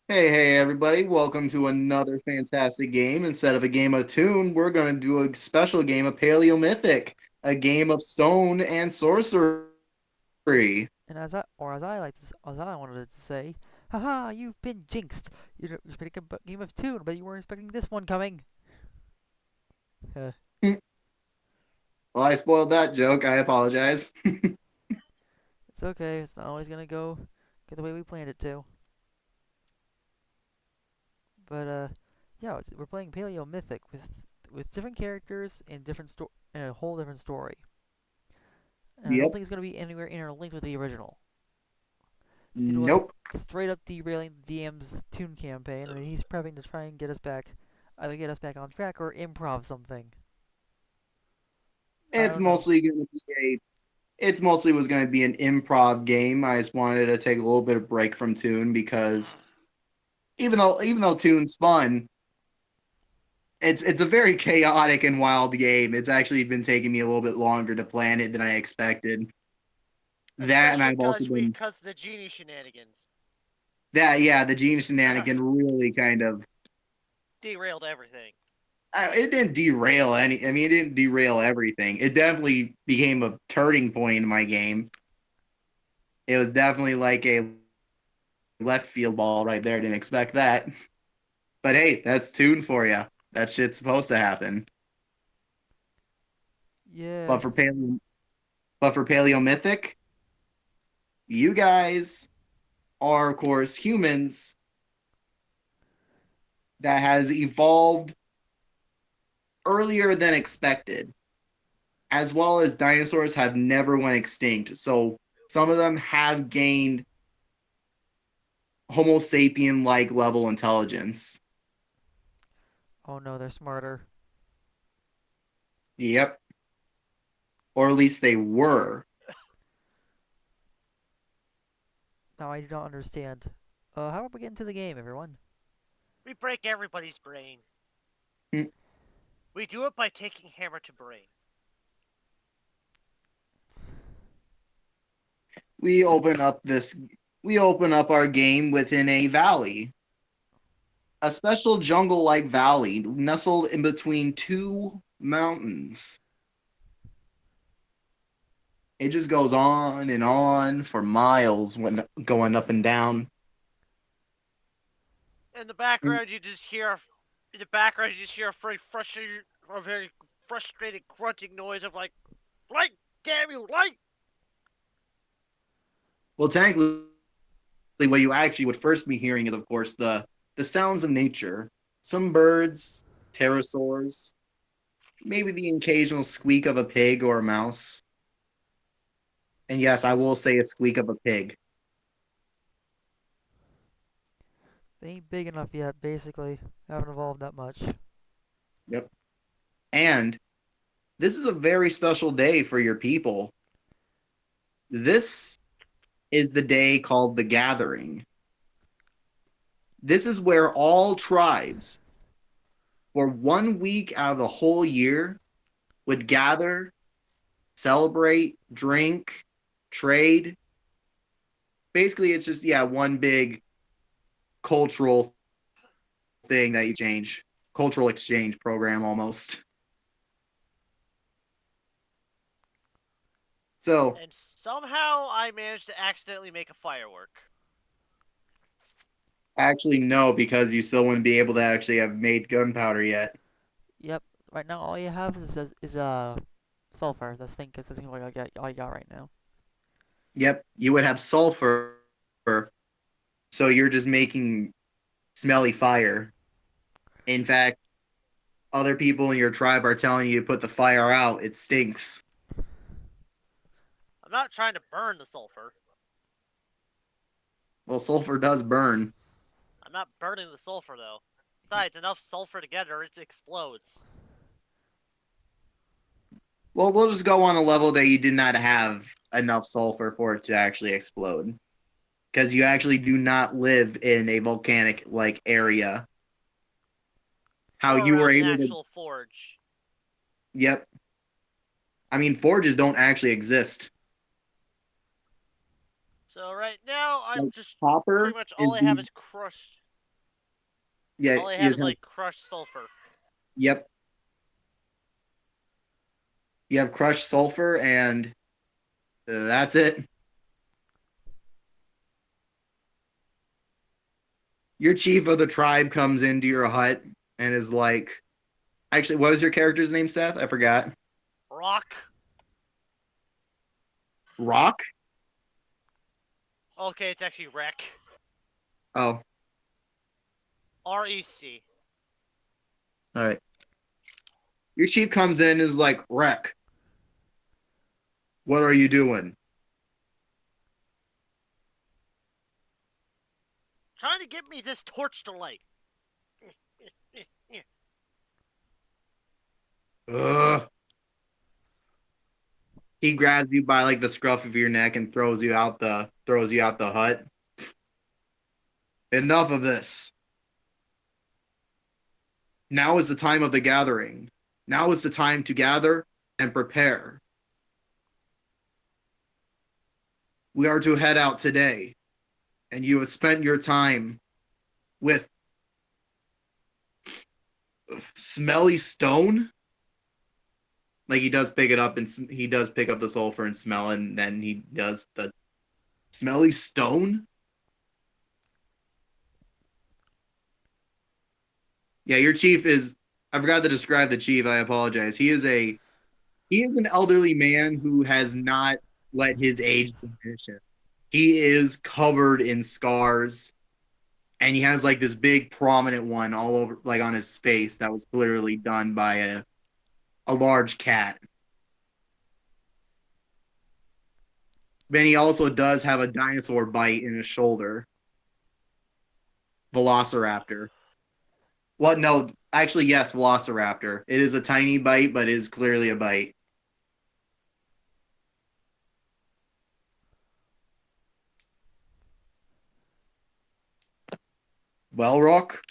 Hey, everybody. Welcome to another fantastic game. Instead of a game of Toon, we're going to do a special game of Paleomythic, a game of stone and sorcery. And as I wanted to say, haha, you've been jinxed. You're expecting a game of Toon, but you weren't expecting this one coming. Uh, Well, I spoiled that joke. I apologize. it's okay. It's not always gonna go the way we planned it to. But yeah, we're playing Paleo Mythic with different characters and a whole different story. And I don't Yep. think it's gonna be anywhere interlinked with the original, due to us Nope. straight up derailing the DM's Toon campaign, and he's prepping to try and either get us back on track or improv something. I It's don't know. mostly going to be a. It's mostly was going to be an improv game. I just wanted to take a little bit of break from Toon because even though Toon's fun, it's a very chaotic and wild game. It's actually been taking me a little bit longer to plan it than I expected. That and Especially I've also been because the genie shenanigans that yeah, the gene shenanigan really kind of derailed everything. it didn't derail any. I mean, it didn't derail everything. It definitely became a turning point in my game. It was definitely like a left field ball right there. Didn't expect that. But hey, that's Toon for you. That shit's supposed to happen. But Yeah. for paleo, but for Paleomythic, you guys are of course humans that has evolved earlier than expected, as well as dinosaurs have never went extinct. So some of them have gained Homo sapien like level intelligence. Oh no, they're smarter. Yep. Or at least they were. Now I do not understand. How do we get into the game, everyone? We break everybody's brain. Hmm. We do it by taking hammer to brain. We open up this we open up our game within a valley. A special jungle like valley nestled in between two mountains. It just goes on and on for miles when going up and down. In the background, you just hear. In the background, you just hear a very frustrated grunting noise of like, light, damn you, light. Well, technically, what you actually would first be hearing is, of course, the sounds of nature. Some birds, pterosaurs, maybe the occasional squeak of a pig or a mouse. And yes, I will say a squeak of a pig. They ain't big enough yet, basically. Haven't evolved that much. Yep. And this is a very special day for your people. This is the day called the Gathering. This is where all tribes, for 1 week out of the whole year, would gather, celebrate, drink, trade. Basically, it's just, yeah, one big cultural thing that you change, cultural exchange program almost. So, And somehow I managed to accidentally make a firework. actually, no, because you still wouldn't be able to actually have made gunpowder yet. Yep. Right now, all you have is sulfur. That's all you got right now. Yep, you would have sulfur, so you're just making smelly fire. In fact, other people in your tribe are telling you to put the fire out. It stinks. I'm not trying to burn the sulfur. Well, sulfur does burn. I'm not burning the sulfur though. Besides, enough sulfur together, it explodes. Well, we'll just go on a level that you did not have enough sulfur for it to actually explode. Because you actually do not live in a volcanic like area. How Or you were around an able to. actual forge. Yep. I mean, forges don't actually exist. So right now, I'm Like just copper pretty much is all I have the is crushed. Yeah, All I you have just is have, like crushed sulfur. yep. You have crushed sulfur, and that's it. Your chief of the tribe comes into your hut and is like, actually, what is your character's name, Seth? I forgot. Rock. Rock? Okay, it's actually Rec. Oh, REC. all right. Your chief comes in and is like, Wreck, what are you doing? Trying to get me this torch to light. Ugh. He grabs you by like the scruff of your neck and throws you out the hut. Enough of this. Now is the time of the gathering. Now is the time to gather and prepare. We are to head out today, and you have spent your time with smelly stone. Like he does pick it up and he does pick up the sulfur and smell it, and then he does the smelly stone. Yeah, your chief is. I forgot to describe the chief. I apologize. He is an elderly man who has not let his age diminish him. He is covered in scars, and he has like this big prominent one all over, like on his face, that was clearly done by a large cat. Then he also does have a dinosaur bite in his shoulder. Velociraptor. Well, no, actually, yes, Velociraptor. It is a tiny bite, but it is clearly a bite. Well, Rock,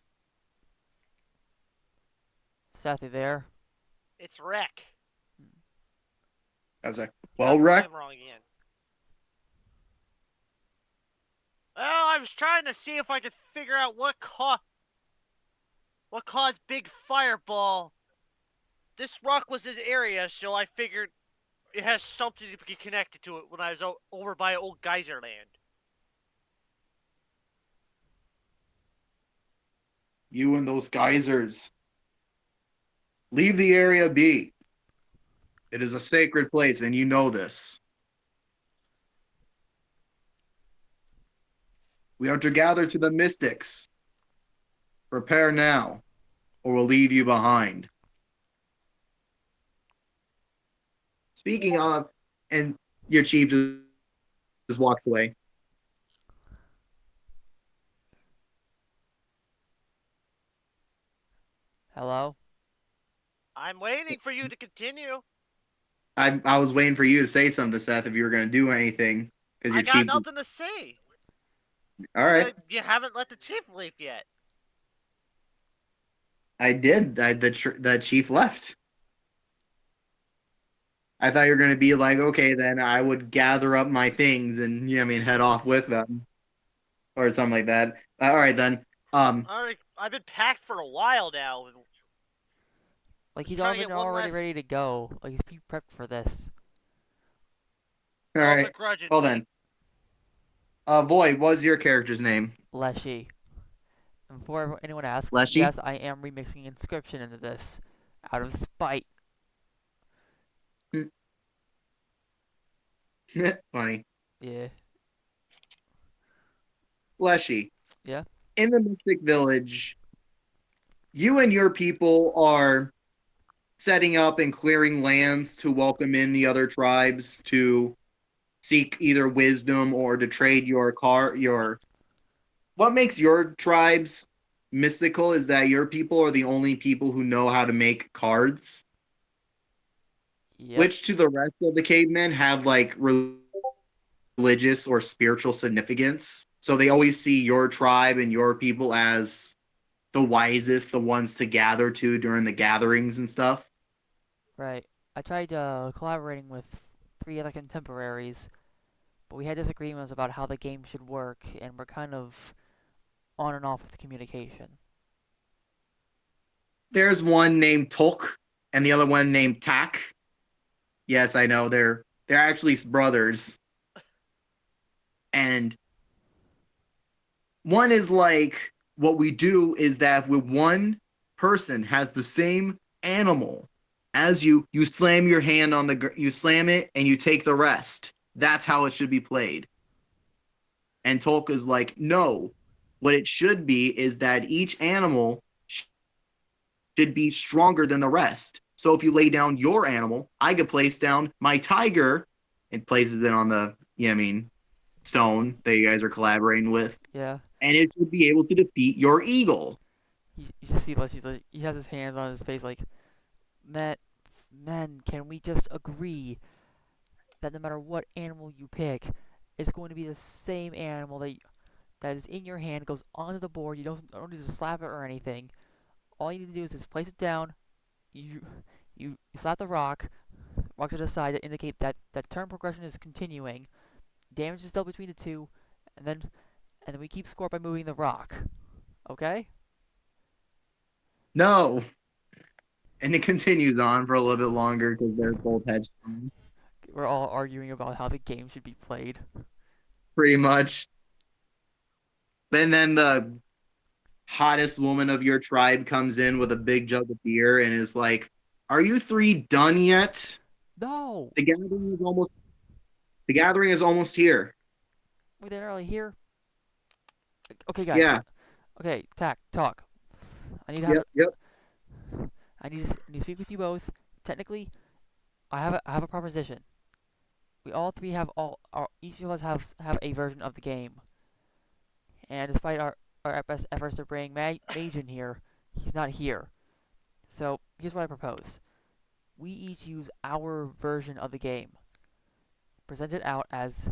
Seth, you there? It's Rec. I was like, You got well, the Rock, name wrong again. Well, I was trying to see if I could figure out what caused Big Fireball. This rock was in the area, so I figured it has something to be connected to it when I was over by old geyser land. you and those geysers, leave the area be. It is a sacred place, and you know this. We are to gather to the mystics. Prepare now, or we'll leave you behind. Speaking of, and your chief just walks away. Hello? I'm waiting for you to continue. I was waiting for you to say something, Seth, if you were going to do anything, because I your got chief. nothing to say. All Because right, you haven't let the chief leave yet. I did. The chief left. I thought you were going to be like, okay, then I would gather up my things and I mean, head off with them or something like that. All right then. Um, I've been packed for a while now, and Like just he's trying to get one already last. ready to go. Like he's prepped for this. all Well, right. Well begrudgingly. then, Void, what's your character's name? Leshy. And before anyone asks, Leshy. yes, I am remixing Inscription into this. Out of spite. Funny. Yeah. Leshy. Yeah? In the Mystic Village, you and your people are setting up and clearing lands to welcome in the other tribes to seek either wisdom or to trade your what makes your tribes mystical is that your people are the only people who know how to make cards, Yep. which to the rest of the cavemen have like religious or spiritual significance. So they always see your tribe and your people as the wisest, the ones to gather to during the gatherings and stuff. Right. I tried collaborating with 3 other contemporaries, but we had disagreements about how the game should work, and we're kind of on and off with communication. There's one named Tolk and the other one named Tak. Yes, I know they're actually brothers. And one is like what we do is that when one person has the same animal as you slam your hand on you slam it and you take the rest. That's how it should be played. And Tolk is like, no, what it should be is that each animal should be stronger than the rest. So if you lay down your animal, I could place down my tiger and places it on the, I mean, stone that you guys are collaborating with, Yeah. and it should be able to defeat your eagle. You just see Leshy's like he has his hands on his face like, man, men, can we just agree that no matter what animal you pick, it's going to be the same animal that is in your hand, goes onto the board. You don't need to slap it or anything. All you need to do is just place it down. You you slap the rock to the side to indicate that turn progression is continuing. Damage is dealt between the two, and then we keep score by moving the rock. Okay? No. And it continues on for a little bit longer because they're both headstrong, We're all arguing about how the game should be played. pretty much. And then the hottest woman of your tribe comes in with a big jug of beer and is like, "Are you three done yet? No, The gathering is almost the gathering is almost here." we're not really here. Okay, guys. Yeah. Okay, talk. I need to have Yep. a, Yep. I need to speak with you both. Technically, I have a proposition. We all three have each of us have a version of the game, and despite our best efforts to bring Mage in here, he's not here. So here's what I propose: we each use our version of the game, present it out as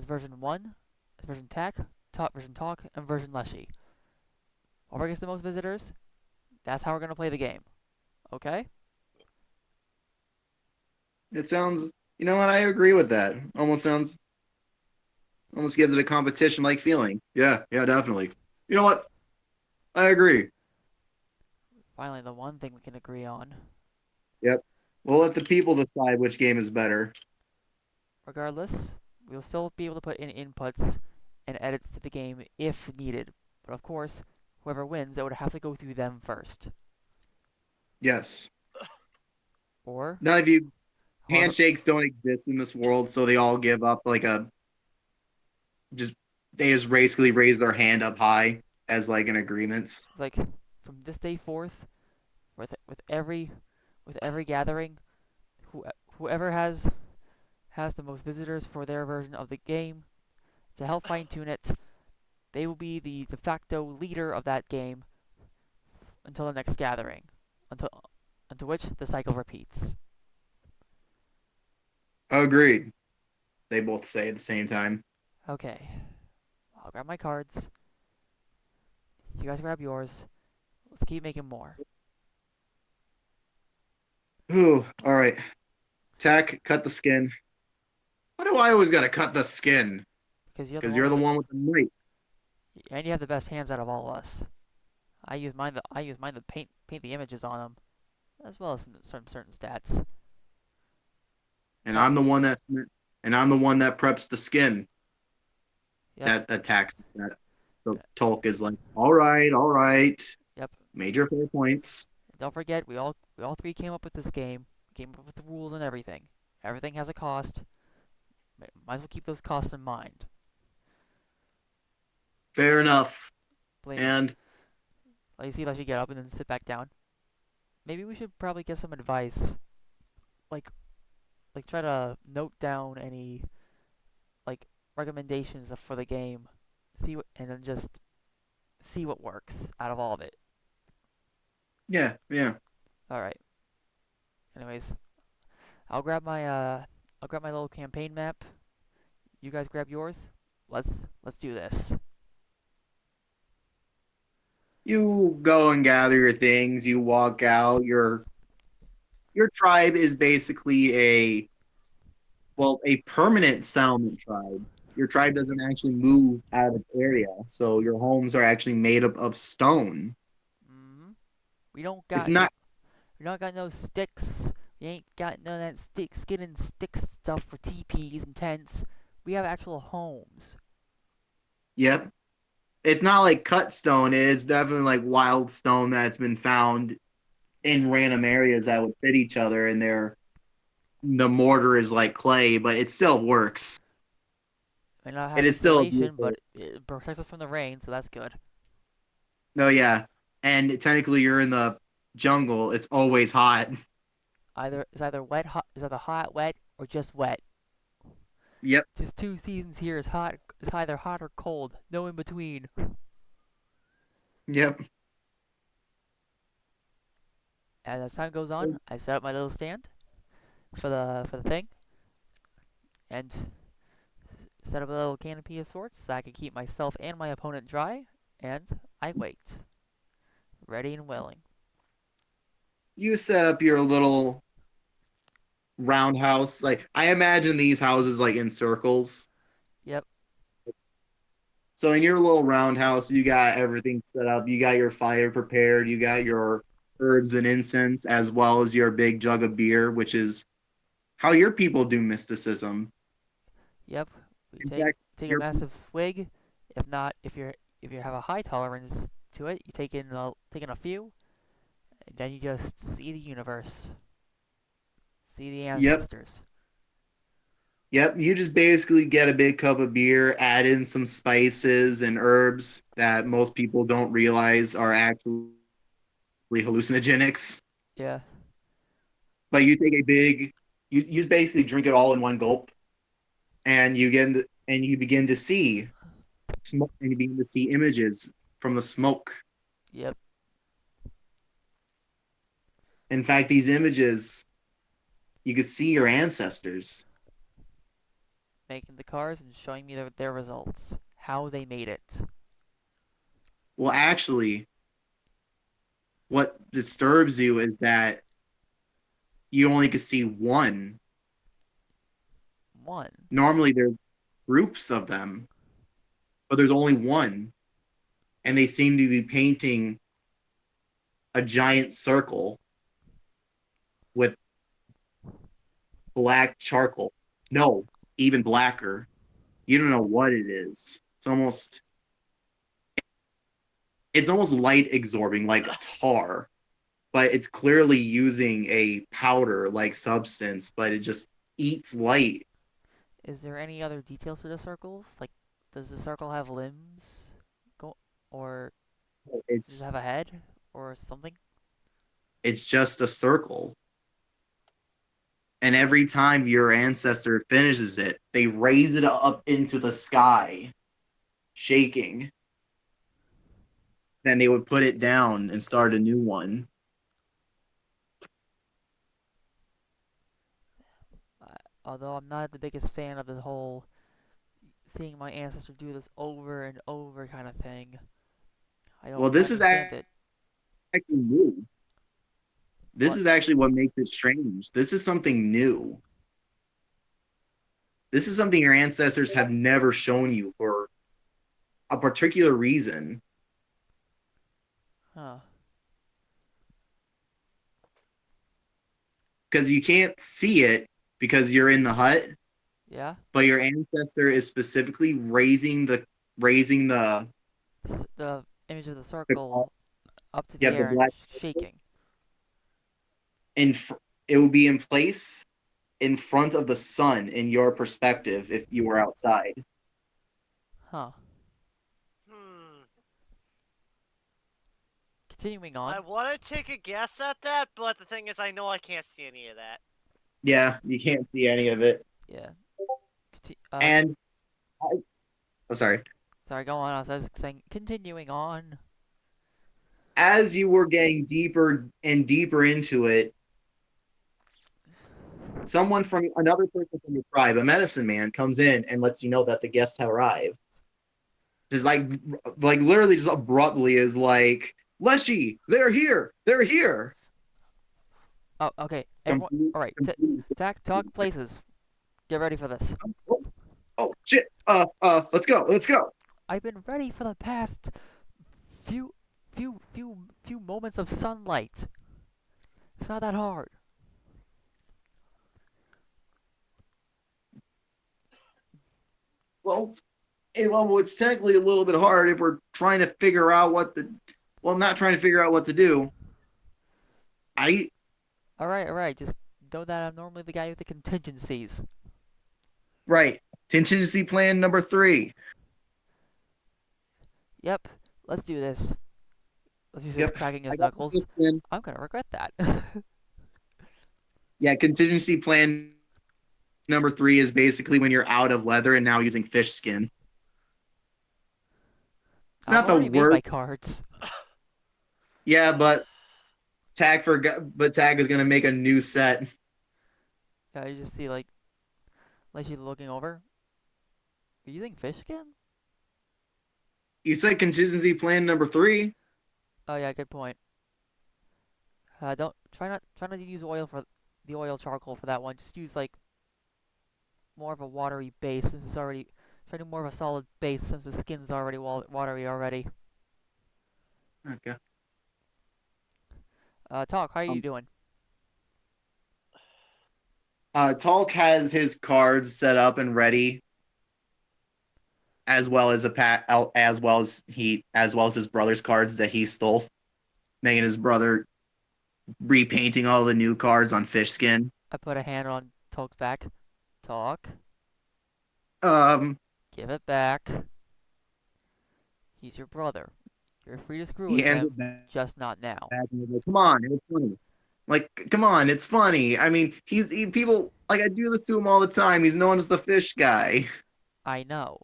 version one, as version tech, version talk, and version Leshy. Whoever gets the most visitors, that's how we're gonna play the game. Okay? It sounds. You know what? I agree with that. Almost gives it a competition like feeling. Yeah. Yeah. Definitely. You know what? I agree. Finally, the one thing we can agree on. Yep. We'll let the people decide which game is better. Regardless, we'll still be able to put in inputs and edits to the game if needed. But of course, whoever wins, it would have to go through them first. Yes. Or, None of you however, handshakes don't exist in this world, so they all give up like a just they just basically raise their hand up high as like an agreement. like from this day forth, with every gathering, who, whoever has the most visitors for their version of the game to help fine tune it, they will be the de facto leader of that game until the next gathering, until until which the cycle repeats. Agreed. They both say at the same time. Okay, I'll grab my cards. You guys grab yours. Let's keep making more. Ooh, all right. Tack, cut the skin. Why do I always gotta cut the skin? Because you're the Because one you're with the the one with the knife. and you have the best hands out of all of us. I use mine to paint the images on them, as well as some certain stats. And Talk. I'm the one that's and I'm the one that preps the skin Yep. that attacks that. So Tolk is like, all right. Yep. Major 4 points. Don't forget, we all three came up with this game. Came up with the rules and everything. Everything has a cost. Might as well keep those costs in mind. Fair enough. Believe me. And Like you see, let you get up and then sit back down. Maybe we should probably get some advice. Like try to note down any like recommendations for the game. And then just see what works out of all of it. yeah, yeah. All right. Anyways, I'll grab my little campaign map. You guys grab yours. Let's do this. You go and gather your things, you walk out, your tribe is basically a permanent settlement tribe. Your tribe doesn't actually move out of its area, so your homes are actually made up of stone. Mm-hmm. We don't It's got not. we don't got no sticks. We ain't got none of that skin and stick stuff for teepees and tents. We have actual homes. Yep. It's not like cut stone. It's definitely like wild stone that's been found in random areas that would fit each other, and the mortar is like clay, but it still works. May not It have is still insulation, beautiful. but it protects us from the rain, so that's good. No, yeah. And technically, you're in the jungle. It's always hot. Either wet, hot, is either hot, wet, or just wet. Yep. Just two seasons here is hot. It's either hot or cold. No in between. Yep. And as time goes on, I set up my little stand for the thing, and set up a little canopy of sorts so I can keep myself and my opponent dry. And I wait, ready and willing. You set up your little roundhouse. Like I imagine these houses like in circles. Yep, So in your little roundhouse, you got everything set up. You got your fire prepared. You got your herbs and incense, as well as your big jug of beer, which is how your people do mysticism. yep. We In take fact, take a your massive swig. If not, if you have a high tolerance to it, you take in a few, and then you just see the universe, see the yep, ancestors. yep. You just basically get a big cup of beer, add in some spices and herbs that most people don't realize are actually hallucinogenics. Yeah. But you take a big, you basically drink it all in one gulp, and you begin to see smoke, and you begin to see images from the smoke. Yep. In fact, these images, you could see your ancestors. Making the cars and showing me their results, how they made it. Well, actually, what disturbs you is that you only could see one. One. Normally, there's groups of them, but there's only one, and they seem to be painting a giant circle with black charcoal. No, even blacker. You don't know what it is. It's almost light absorbing, like tar, but it's clearly using a powder like substance, but it just eats light. Is there any other details to the circles? Like, does the circle have limbs? Go or does it It's have a head or something? it's just a circle. And every time your ancestor finishes it, they raise it up into the sky, shaking. Then they would put it down and start a new one. I, although I'm not the biggest fan of the whole seeing my ancestor do this over and over kind of thing. I don't Well, quite this is understand actually it. new. This What? is actually what makes it strange. This is something new. This is something your ancestors have never shown you for a particular reason. Huh. Because you can't see it because you're in the hut, Yeah? but your ancestor is specifically raising The image of the the circle up to yeah, the the air and black shaking. in it will be in place in front of the sun in your perspective if you were outside. Huh. Hmm. Continuing I on. want to take a guess at that, but the thing is, I know I can't see any of that. Yeah, you can't see any of it. Yeah. And oh, sorry. Sorry, go on. I was saying, continuing on. As you were getting deeper and deeper into it, someone from another person from your tribe, a medicine man, comes in and lets you know that the guests have arrived. Just like literally just abruptly is like, Leshy, they're here, they're here. Oh, okay. Everyone, Complete, all right. complete. Talk places. Get ready for this. Oh, oh shit. Let's go. I've been ready for the past few few moments of sunlight. It's not that hard. Well, well, it's technically a little bit hard if we're trying to figure out what the. Well, not trying to figure out what to do. I Alright, alright, just know that I'm normally the guy with the contingencies. right. Contingency plan number 3. Yep, let's do this. Let's use this Yep. cracking I his got the knuckles. fifth in. I'm gonna regret that. Yeah, contingency plan number 3 is basically when you're out of leather and now using fish skin. It's I've not the already made my worst. cards. Yeah, but Tag is gonna make a new set. Yeah, you just see, like, Leshy looking over. You're using fish skin? You said contingency plan number 3. Oh yeah, good point. Don't try not to use oil for the oil charcoal for that one. Just use like more of a watery base since it's already try to do more of a solid base since the skin's already watery already. Okay. Talk. How are you Um, doing? Talk has his cards set up and ready, as well as as well as his brother's cards that he stole, making his brother repainting all the new cards on fish skin. I put a hand on Talk's back. Talk. Um, Give it back. He's your brother. You're free to screw he with hands him, it back, just not now. and he's like, "Come on, it's funny. Like, come on, it's funny. I mean, people like I do this to him all the time. He's known as the fish guy. I know.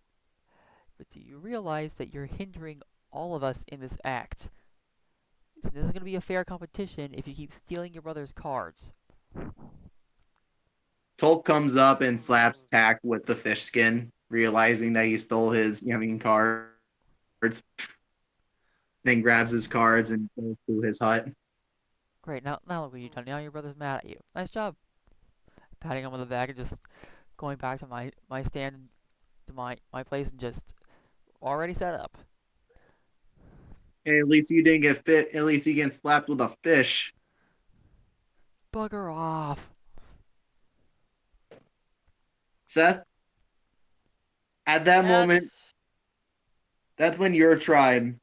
But do you realize that you're hindering all of us in this act? So this is going to be a fair competition if you keep stealing your brother's cards. Tolk comes up and slaps Tack with the fish skin, realizing that he stole his cards. Then grabs his cards and goes to his hut. Great, now look what you've done. Now your brother's mad at you. Nice job. Patting him on the back and just going back to my stand, to my place and just already set up. Hey, at least you didn't get fit. At least you get slapped with a fish. Bugger off. Seth, at that moment, Yes. that's when your tribe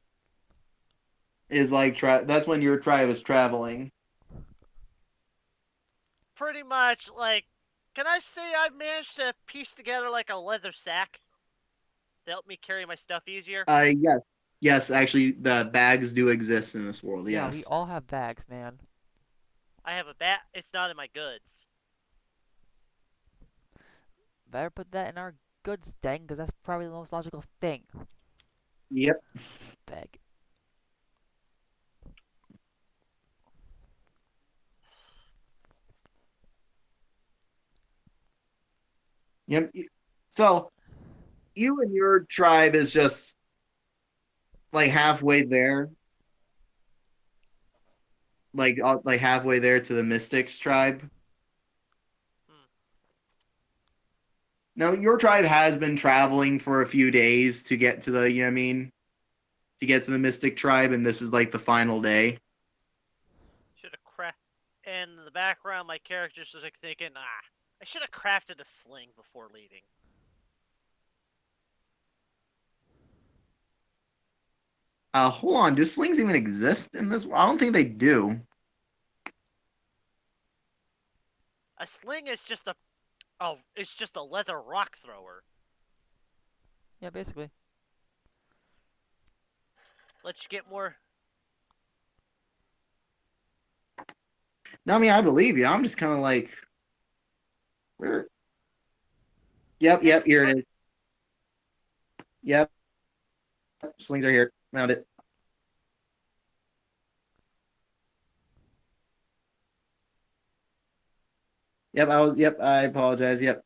is that's when your tribe is traveling. Pretty much, like, can I say I managed to piece together like a leather sack to help me carry my stuff easier? Yes. Yes, actually the bags do exist in this world, Yeah, we yes. all have bags, man. I have a bat. It's not in my goods. Better put that in our goods thing, because that's probably the most logical thing. Yep. Bag. Yep. So you and your tribe is just like halfway there, like halfway there to the Mystics tribe. Hmm. Now your tribe has been traveling for a few days to get to the to get to the Mystic tribe, and this is like the final day. Should have craft. And in the background, my character's just like thinking, I should have crafted a sling before leaving. Hold on, do slings even exist in this? I don't think they do. A sling is just it's just a leather rock thrower. Yeah, basically. Let you get more. No, I mean I believe you. I'm just kind of like, where? Yep, It's yep, here it pretty. is. Yep, slings are here. Found it. Yep, I was. Yep, I apologize. Yep.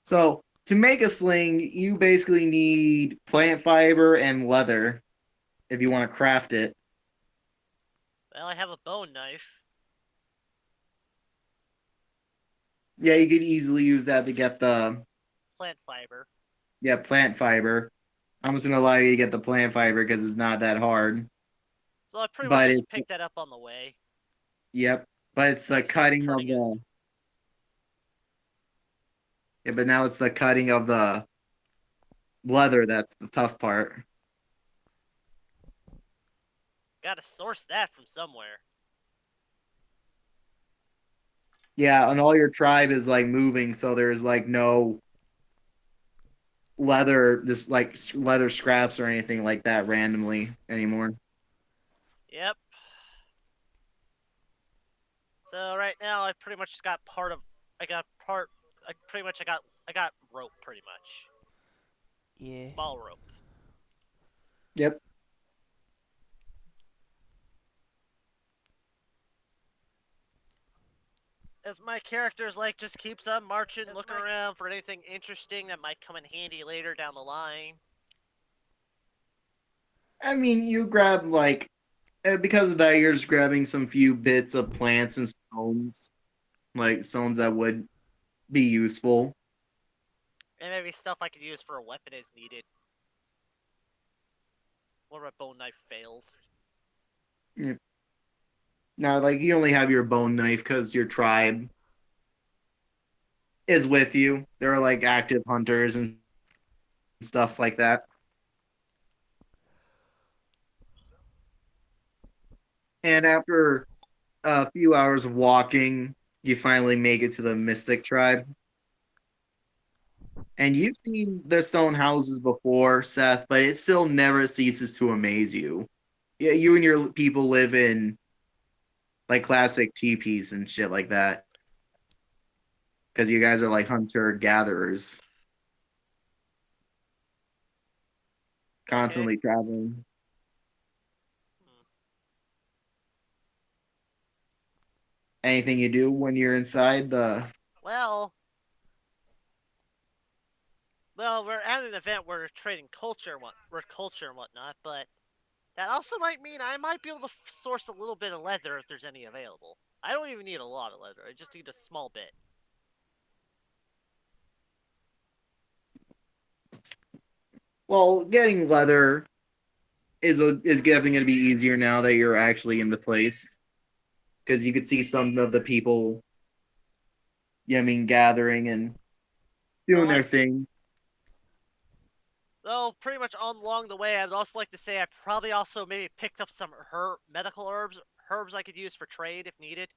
So to make a sling, you basically need plant fiber and leather if you want to craft it. Well, I have a bone knife. Yeah, you could easily use that to get the Plant fiber. plant fiber. I'm just gonna allow you to get the plant fiber because it's not that hard. So I pretty much But just it's picked that up on the way. yep. But it's the I started cutting of cutting it. the yeah. But now it's the cutting of the leather that's the tough part. Gotta source that from somewhere. Yeah, and all your tribe is like moving, so there's like no leather, just like leather scraps or anything like that randomly anymore. Yep. So right now I pretty much got part of. I got part. I pretty much I got rope pretty much. Yeah. Ball rope. Yep. As my character's like just keeps on marching, looking around for anything interesting that might come in handy later down the line. I mean, you grab like because of that, you're just grabbing some few bits of plants and stones, like stones that would be useful. And maybe stuff I could use for a weapon as needed. Or my bone knife fails. Yeah. Now, like you only have your bone knife because your tribe is with you. There are like active hunters and stuff like that. And after a few hours of walking, you finally make it to the Mystic tribe. And you've seen the stone houses before, Seth, but it still never ceases to amaze you. Yeah, you and your people live in like classic teepees and shit like that because you guys are like hunter gatherers, Okay. constantly traveling. Hmm. Anything you do when you're inside the Well, we're at an event where we're trading culture and whatnot, but that also might mean I might be able to source a little bit of leather if there's any available. I don't even need a lot of leather. I just need a small bit. well, getting leather is definitely going to be easier now that you're actually in the place because you could see some of the people, I mean, gathering and Though doing their thing. pretty much along the way, I'd also like to say I probably also maybe picked up some medical herbs I could use for trade if needed.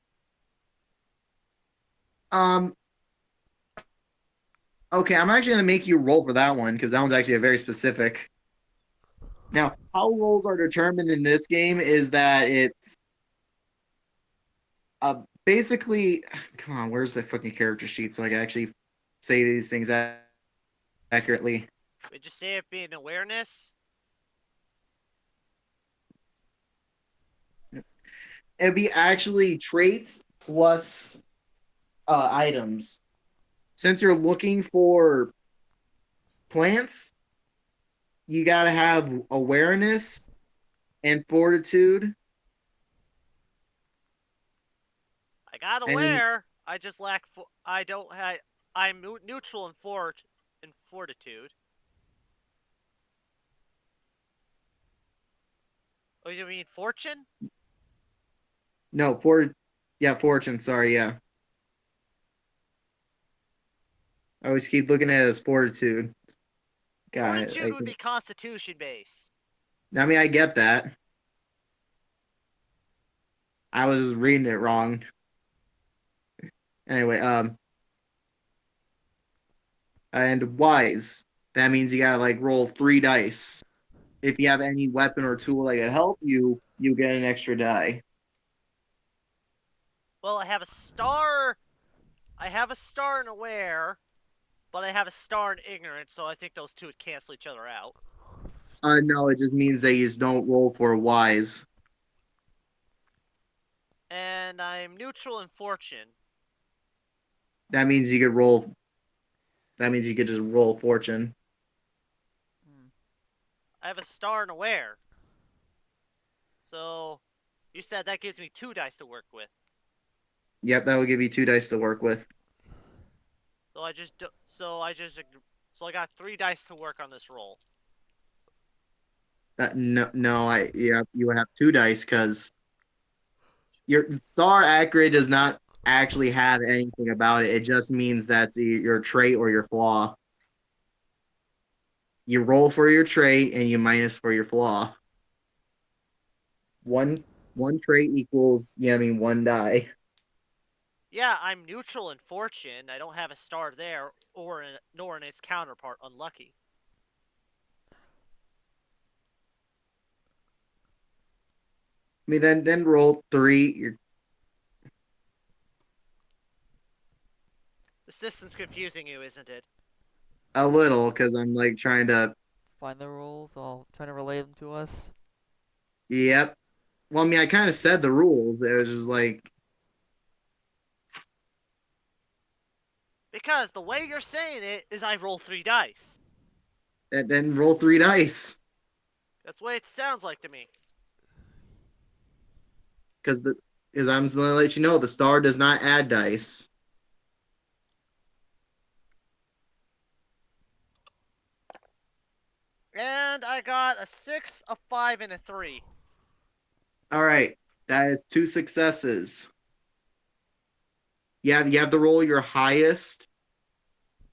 Um, okay, I'm actually going to make you roll for that one because that one's actually a very specific. Now, how rolls are determined in this game is that it's basically, come on, where's the fucking character sheet so I can actually say these things accurately? Would you say it being awareness? It'd be actually traits plus items. Since you're looking for plants, you got to have awareness and fortitude. I got And aware. I just lack. I don't have. I'm neutral in fortitude. Oh, you mean fortune? no, yeah, fortune. Sorry, yeah. I always keep looking at it as fortitude. Got it. Fortitude would be constitution based. I mean, I get that. I was reading it wrong. Anyway, and wise. That means you gotta like roll 3 dice. If you have any weapon or tool that can help you, you get an extra die. Well, I have a star. I have a star in aware, but I have a star in ignorant, so I think those two would cancel each other out. No, it just means that you just don't roll for wise. And I'm neutral in fortune. That means you could roll. That means you could just roll fortune. Hmm. I have a star in aware. So you said that gives me 2 dice to work with. Yep, that will give you 2 dice to work with. So I just so I got 3 dice to work on this roll. No, you would have two dice because your star accurate does not actually have anything about it. It just means that's your trait or your flaw. You roll for your trait and you minus for your flaw. One one trait equals one die. Yeah, I'm neutral in fortune. I don't have a star there, nor in its counterpart, unlucky. I mean, then roll three. You're The system's confusing you, isn't it? a little because I'm like trying to. Find the rules while trying to relay them to us. Yep. Well, I mean, I kind of said the rules. It was just like, Because the way you're saying it is I roll 3 dice. and then roll three dice That's the way it sounds like to me. because I'm just gonna let you know the star does not add dice. And I got a 6, a 5, and a 3. All right, that is two successes. You have to roll your highest,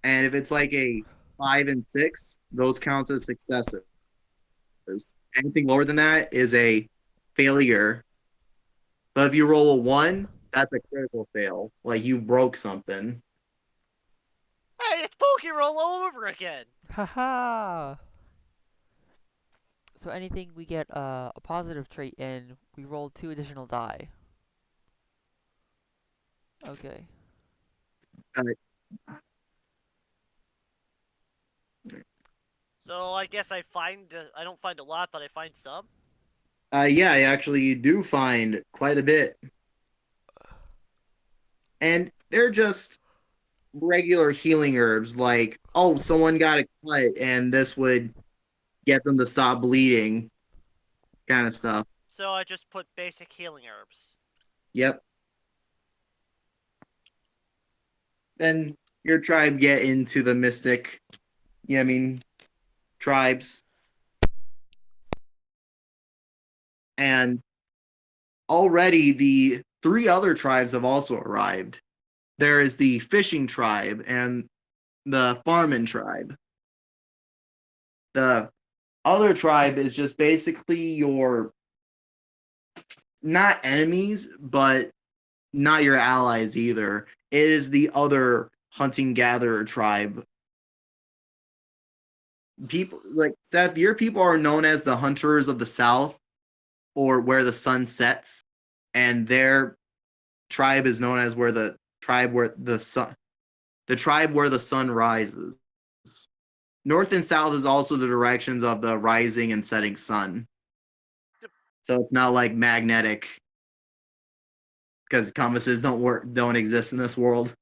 and if it's like a 5 and 6, those counts as successes. Anything lower than that is a failure. But if you roll a 1, that's a critical fail. Like you broke something. Hey, it's Pokey Roll all over again! Haha! So anything we get a positive trait in, we roll 2 additional die. Okay. Uh, So I guess I don't find a lot, but I find some. yeah, actually, you do find quite a bit, and they're just regular healing herbs. Like, oh, someone got a cut, and this would get them to stop bleeding, kind of stuff. So I just put basic healing herbs. Yep. Then your tribe get into the mystic. Yeah, I mean tribes, and already the three other tribes have also arrived. There is the fishing tribe and the farming tribe. The other tribe is just basically your not enemies, but not your allies either. It is the other hunting gatherer tribe. People like Seth, your people are known as the hunters of the south or where the sun sets, and their tribe is known as where the tribe where the sun rises. North and south is also the directions of the rising and setting sun. So it's not like magnetic because compasses don't exist in this world.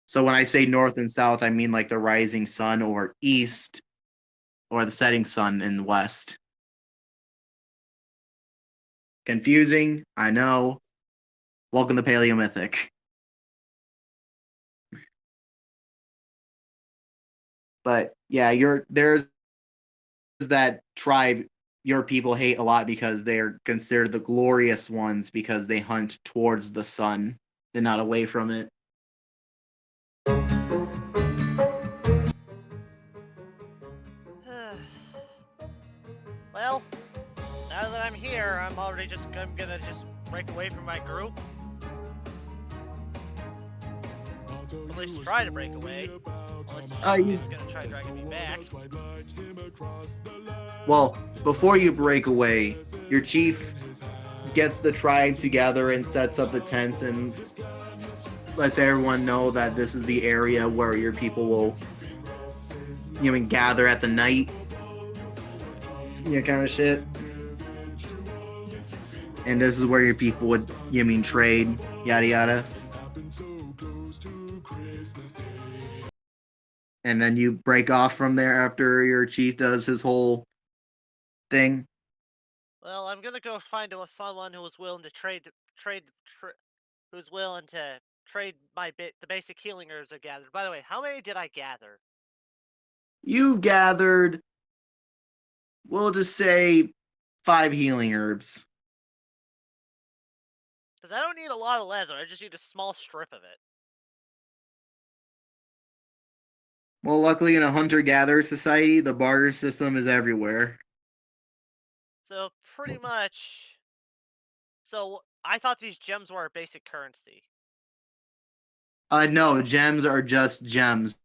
So when I say north and south, I mean like the rising sun or east or the setting sun in the west. Confusing, I know. Welcome to Paleomythic. But yeah, there's that tribe your people hate a lot because they're considered the glorious ones because they hunt towards the sun and not away from it. Well, now that I'm here, I'm gonna just break away from my group. Or at least try to break away. Unless Uh, you, Chieftain's gonna try dragging me back. well, before you break away, your chief gets the tribe together and sets up the tents and lets everyone know that this is the area where your people will gather at the night, kind of shit. And this is where your people would trade, yada yada. And then you break off from there after your chief does his whole thing. Well, I'm gonna go find someone who was willing to who's willing to trade the basic healing herbs I gathered. By the way, how many did I gather? You gathered, we'll just say, 5 healing herbs. Because I don't need a lot of leather. I just need a small strip of it. Well, luckily in a hunter-gatherer society, the barter system is everywhere. So pretty much. So I thought these gems were our basic currency. No, gems are just gems.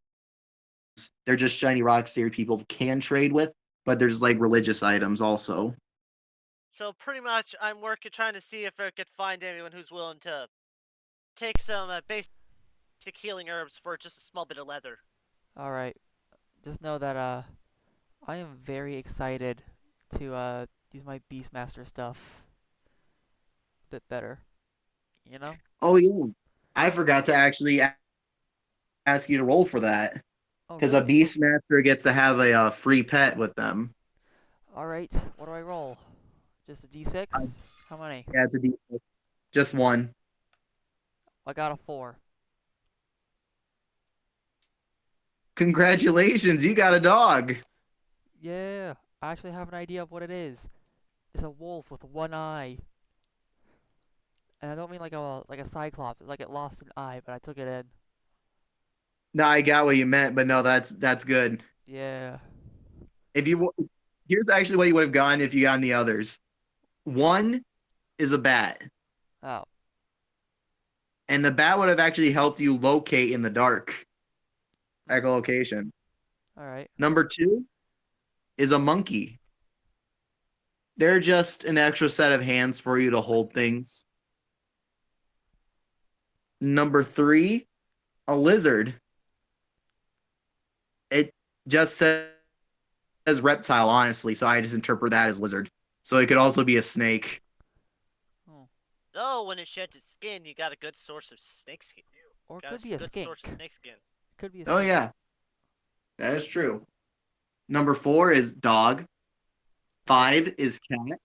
They're just shiny rocks here people can trade with, but there's like religious items also. So pretty much, I'm working trying to see if I could find anyone who's willing to take some basic healing herbs for just a small bit of leather. All right. Just know that I am very excited to use my Beastmaster stuff a bit better. You know? Oh yeah, I forgot to actually ask you to roll for that Oh because a really? Beastmaster gets to have a free pet with them. All right. What do I roll? Just a Uh, d6? How many? yeah, it's a just one. I got a 4. Congratulations, you got a dog. Yeah. I actually have an idea of what it is. It's a wolf with one eye. And I don't mean like a cyclops, like it lost an eye, but I took it in. No, I got what you meant, but no, that's good. Yeah. If you here's actually what you would have gotten if you got the others. One is a bat, Oh. and the bat would have actually helped you locate in the dark Hmm. echolocation. All right. Number two is a monkey. They're just an extra set of hands for you to hold things. Number three, a lizard. It just says reptile, honestly, so I just interpret that as lizard. So it could also be a snake. Hmm. Though when it sheds its skin, you got a good source of snake skin. Or it Got could a be a good source skink. of snake skin. It could be a Oh skink. yeah, that is true. Number four is dog. Right. Five is cat,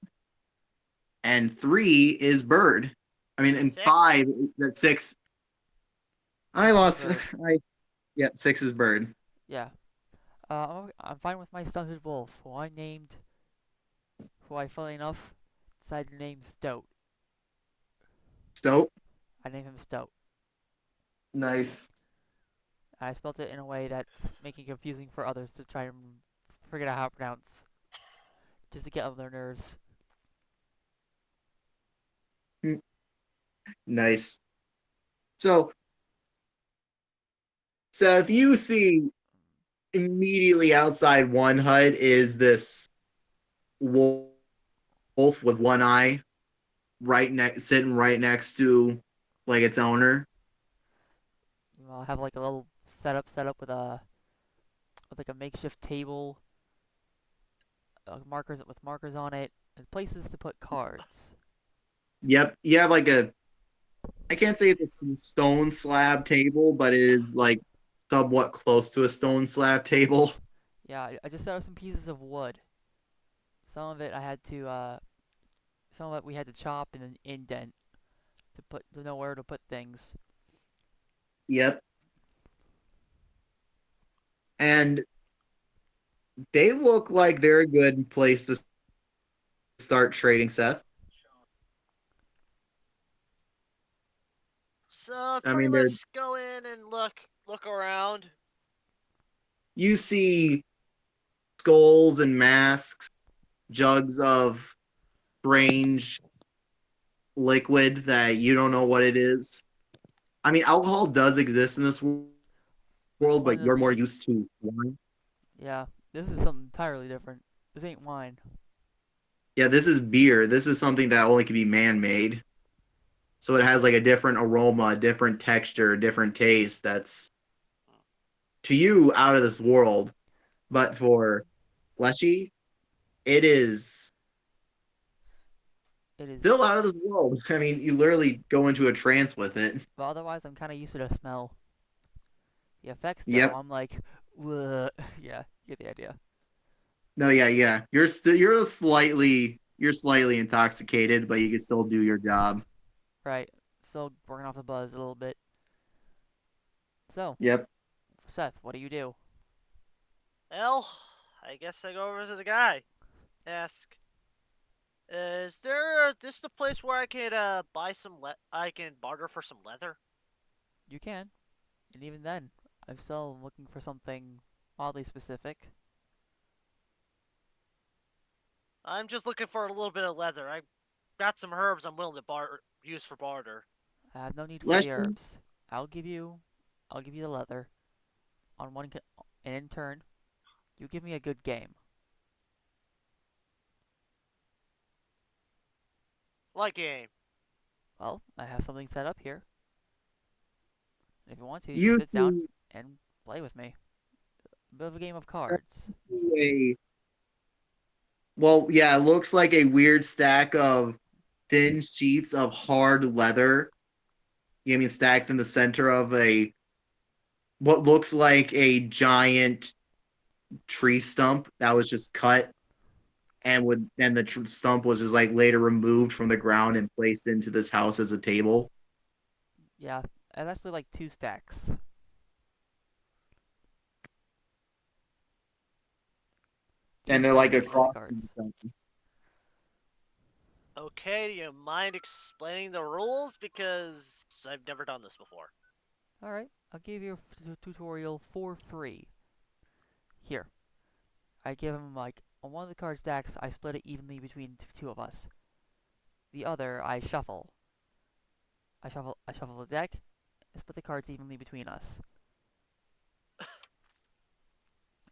and three is bird. I mean, And and six? five, that's six. I 6 is lost. bird. I Yeah, six is bird. Yeah. I'm fine with my stunted wolf, who I, funnily enough, decided to name Stoat. Stoat. I named him Stoat. Nice. I spelled it in a way that's making it confusing for others to try and figure out how to pronounce, just to get on their nerves. Nice. So, Seth, you see immediately outside one hut is this wolf with one eye, sitting right next to like its owner. I have like a little setup with like a makeshift table, markers on it, and places to put cards. Yep, you have like a, I can't say it's a stone slab table, but it is like somewhat close to a stone slab table. Yeah, I just set up some pieces of wood. Some of it I had to some of it we had to chop and then indent to know where to put things. Yep. And they look like they're a good place to start trading, Seth. So I pretty mean, they're much go in and look around. you see skulls and masks, jugs of strange liquid that you don't know what it is. I mean, alcohol does exist in this But this world, one but you're more doesn't. used to wine. Yeah, this is something entirely different. This ain't wine. Yeah, this is beer. This is something that only can be man-made. So it has like a different aroma, a different texture, a different taste that's to you out of this world. But for Leshy, it is It is. still out of this world. I mean, you literally go into a trance with it. But otherwise, I'm kind of used to the smell. The effects, though, Yep. I'm like, Whoa. Yeah, you get the idea. No, yeah, yeah. You're slightly intoxicated, but you can still do your job. Right. Still working off the buzz a little bit. So, Yep. Seth, what do you do? Well, I guess I go over to the guy. Ask, is there this the place where I could buy some I can barter for some leather? You can, and even then, I'm still looking for something oddly specific. I'm just looking for a little bit of leather. I got some herbs I'm willing to use for barter. I have no need for the Leshy, herbs. I'll give you, I'll give you the leather on and in turn, you give me a good game. Like game. Well, I have something set up here. If you want to, you can you sit down see and play with me. A bit of a game of cards. a well, yeah, it looks like a weird stack of thin sheets of hard leather. You mean stacked in the center of a what looks like a giant tree stump that was just cut and the stump was just like later removed from the ground and placed into this house as a table. Yeah, and actually like two stacks. Give me And they're three, like give me three across from cards. something. Okay, do you mind explaining the rules? Because I've never done this before. Alright, I'll give you a tutorial for free. Here, I give him like, on one of the card stacks, I split it evenly between two of us. The other, I shuffle. I shuffle the deck, and split the cards evenly between us.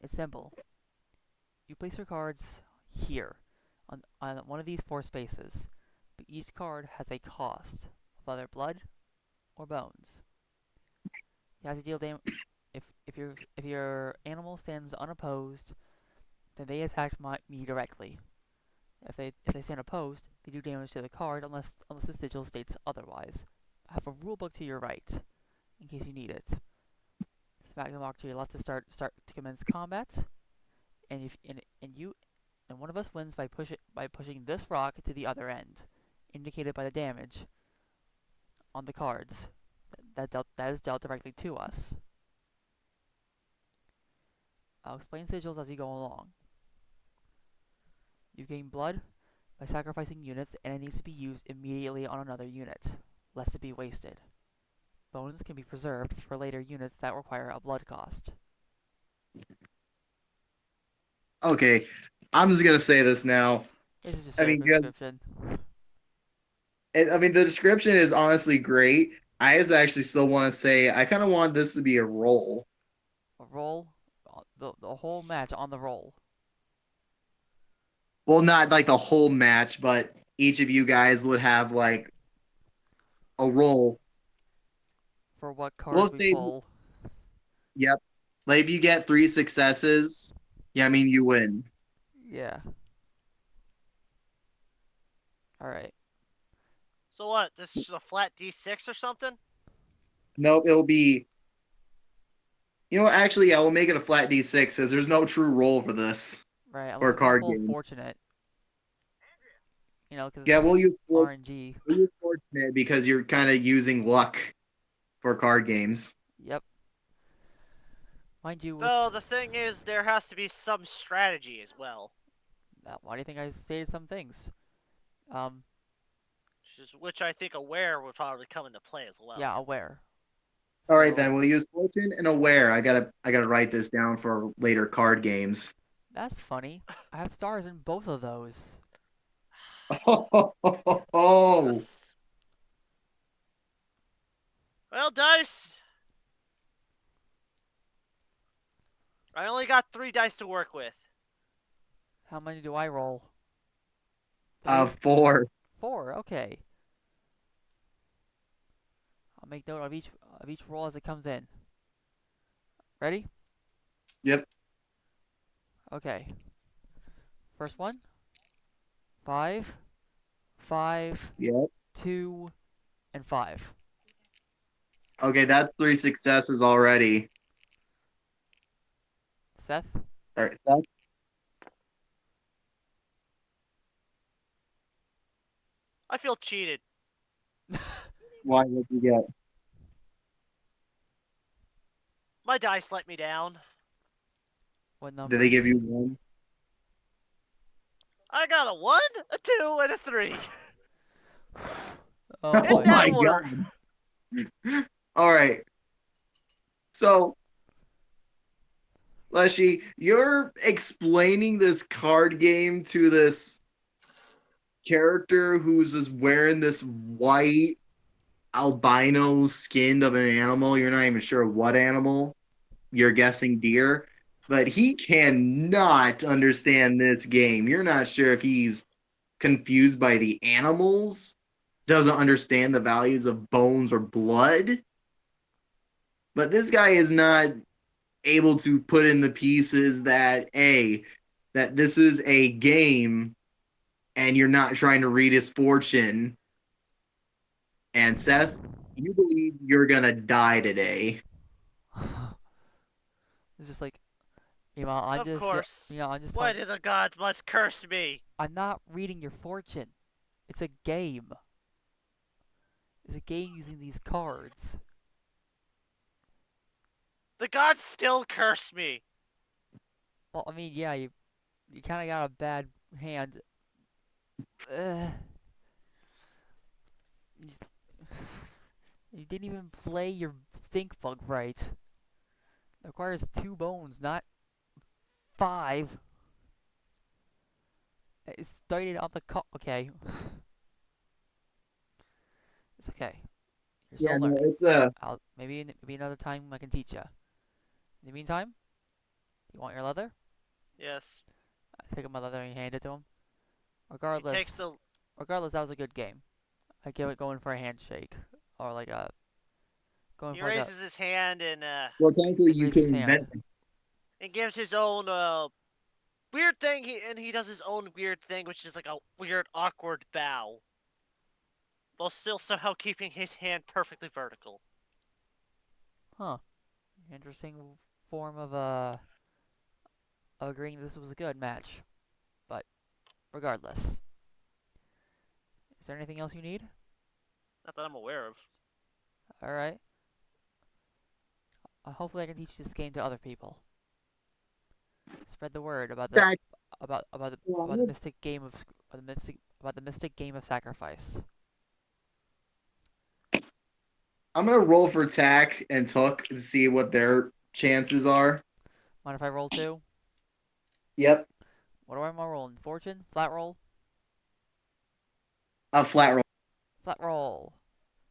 It's simple. You place your cards here, on one of these four spaces, but each card has a cost of either blood or bones. You have to deal damage. If your animal stands unopposed, then they attack me directly. If they stand opposed, they do damage to the card unless the sigil states otherwise. I have a rulebook to your right, in case you need it. Smack and walk to your left to start to commence combat, and if and you and one of us wins by pushing this rock to the other end, indicated by the damage on the cards that is dealt directly to us. I'll explain sigils as you go along. You gain blood by sacrificing units, and it needs to be used immediately on another unit, lest it be wasted. Bones can be preserved for later units that require a blood cost. Okay, I'm just gonna say this now. This is just I straight up mean, good. description. I mean, the description is honestly great. I just actually still want to say I kind of want this to be a roll. A roll, the whole match on the roll. Well, not like the whole match, but each of you guys would have like a roll. For what We'll cards we say, pull. yep. Like if you get three successes, yeah, I mean you win. Yeah. Alright. So what? This is a flat D6 or something? Nope, it'll be. You know what? Actually, yeah, we'll make it a flat D6 because there's no true roll for this Right, for unless a we card pull game. fortunate. Because Yeah, this is RNG. we'll use fortunate because you're kind of using luck for card games. Yep. Mind you, with Though the thing is, there has to be some strategy as well, why do you think I stated some things? Um, which I think aware would probably come into play as yeah, well. aware. All right, then So we'll use fortune and aware. I gotta write this down for later card games. that's funny. I have stars in both of those. Oh, That's well, dice. I only got 3 dice to work with. How many do I roll? Three? four. Four, okay. I'll make note of each roll as it comes in. Ready? Yep, Okay. First one. 5, 5, yep. 2, and 5. Okay, that's three successes already. Seth? All right, Seth, I feel cheated. why did you get? My dice let me down. What Did they give numbers? you one? I got a 1, a 2, and a 3. Oh In Oh boy. that my order. god. All right. So, Leshy, you're explaining this card game to this character who's just wearing this white albino skin of an animal. You're not even sure what animal. You're guessing deer, but he cannot understand this game. You're not sure if he's confused by the animals, doesn't understand the values of bones or blood. But this guy is not able to put in the pieces that this is a game and you're not trying to read his fortune. And Seth, you believe you're gonna die today. It's just like, meanwhile, I'm Of just, course. meanwhile, I'm just Why telling. do the gods must curse me? I'm not reading your fortune. It's a game. It's a game using these cards. The gods still curse me. Well, I mean, yeah, you kind of got a bad hand. Uh, you, you didn't even play your stink bug right. It requires 2 bones, not 5. It started on the okay. It's okay. You're Yeah, still no, learning. it's a Maybe another time I can teach you. In the meantime, you want your leather? Yes. I pick up my leather and hand it to him. He takes Regardless, the. regardless, that was a good game. I give it going for a handshake or like a going He for like a raises his hand well, technically you raise his can invent hand. and gives his own weird thing. He does his own weird thing, which is like a weird awkward bow, while still somehow keeping his hand perfectly vertical. Huh. Interesting form of agreeing this was a good match. But regardless, is there anything else you need? Not that I'm aware of. All right. Hopefully, I can teach this game to other people. Spread the word back. about the mystic game of about the mystic game of sacrifice. I'm gonna roll for tack and took to see what their chances are. Mind if I roll two? Yep, What am I rolling? Fortune? Flat roll? a flat roll. Flat roll.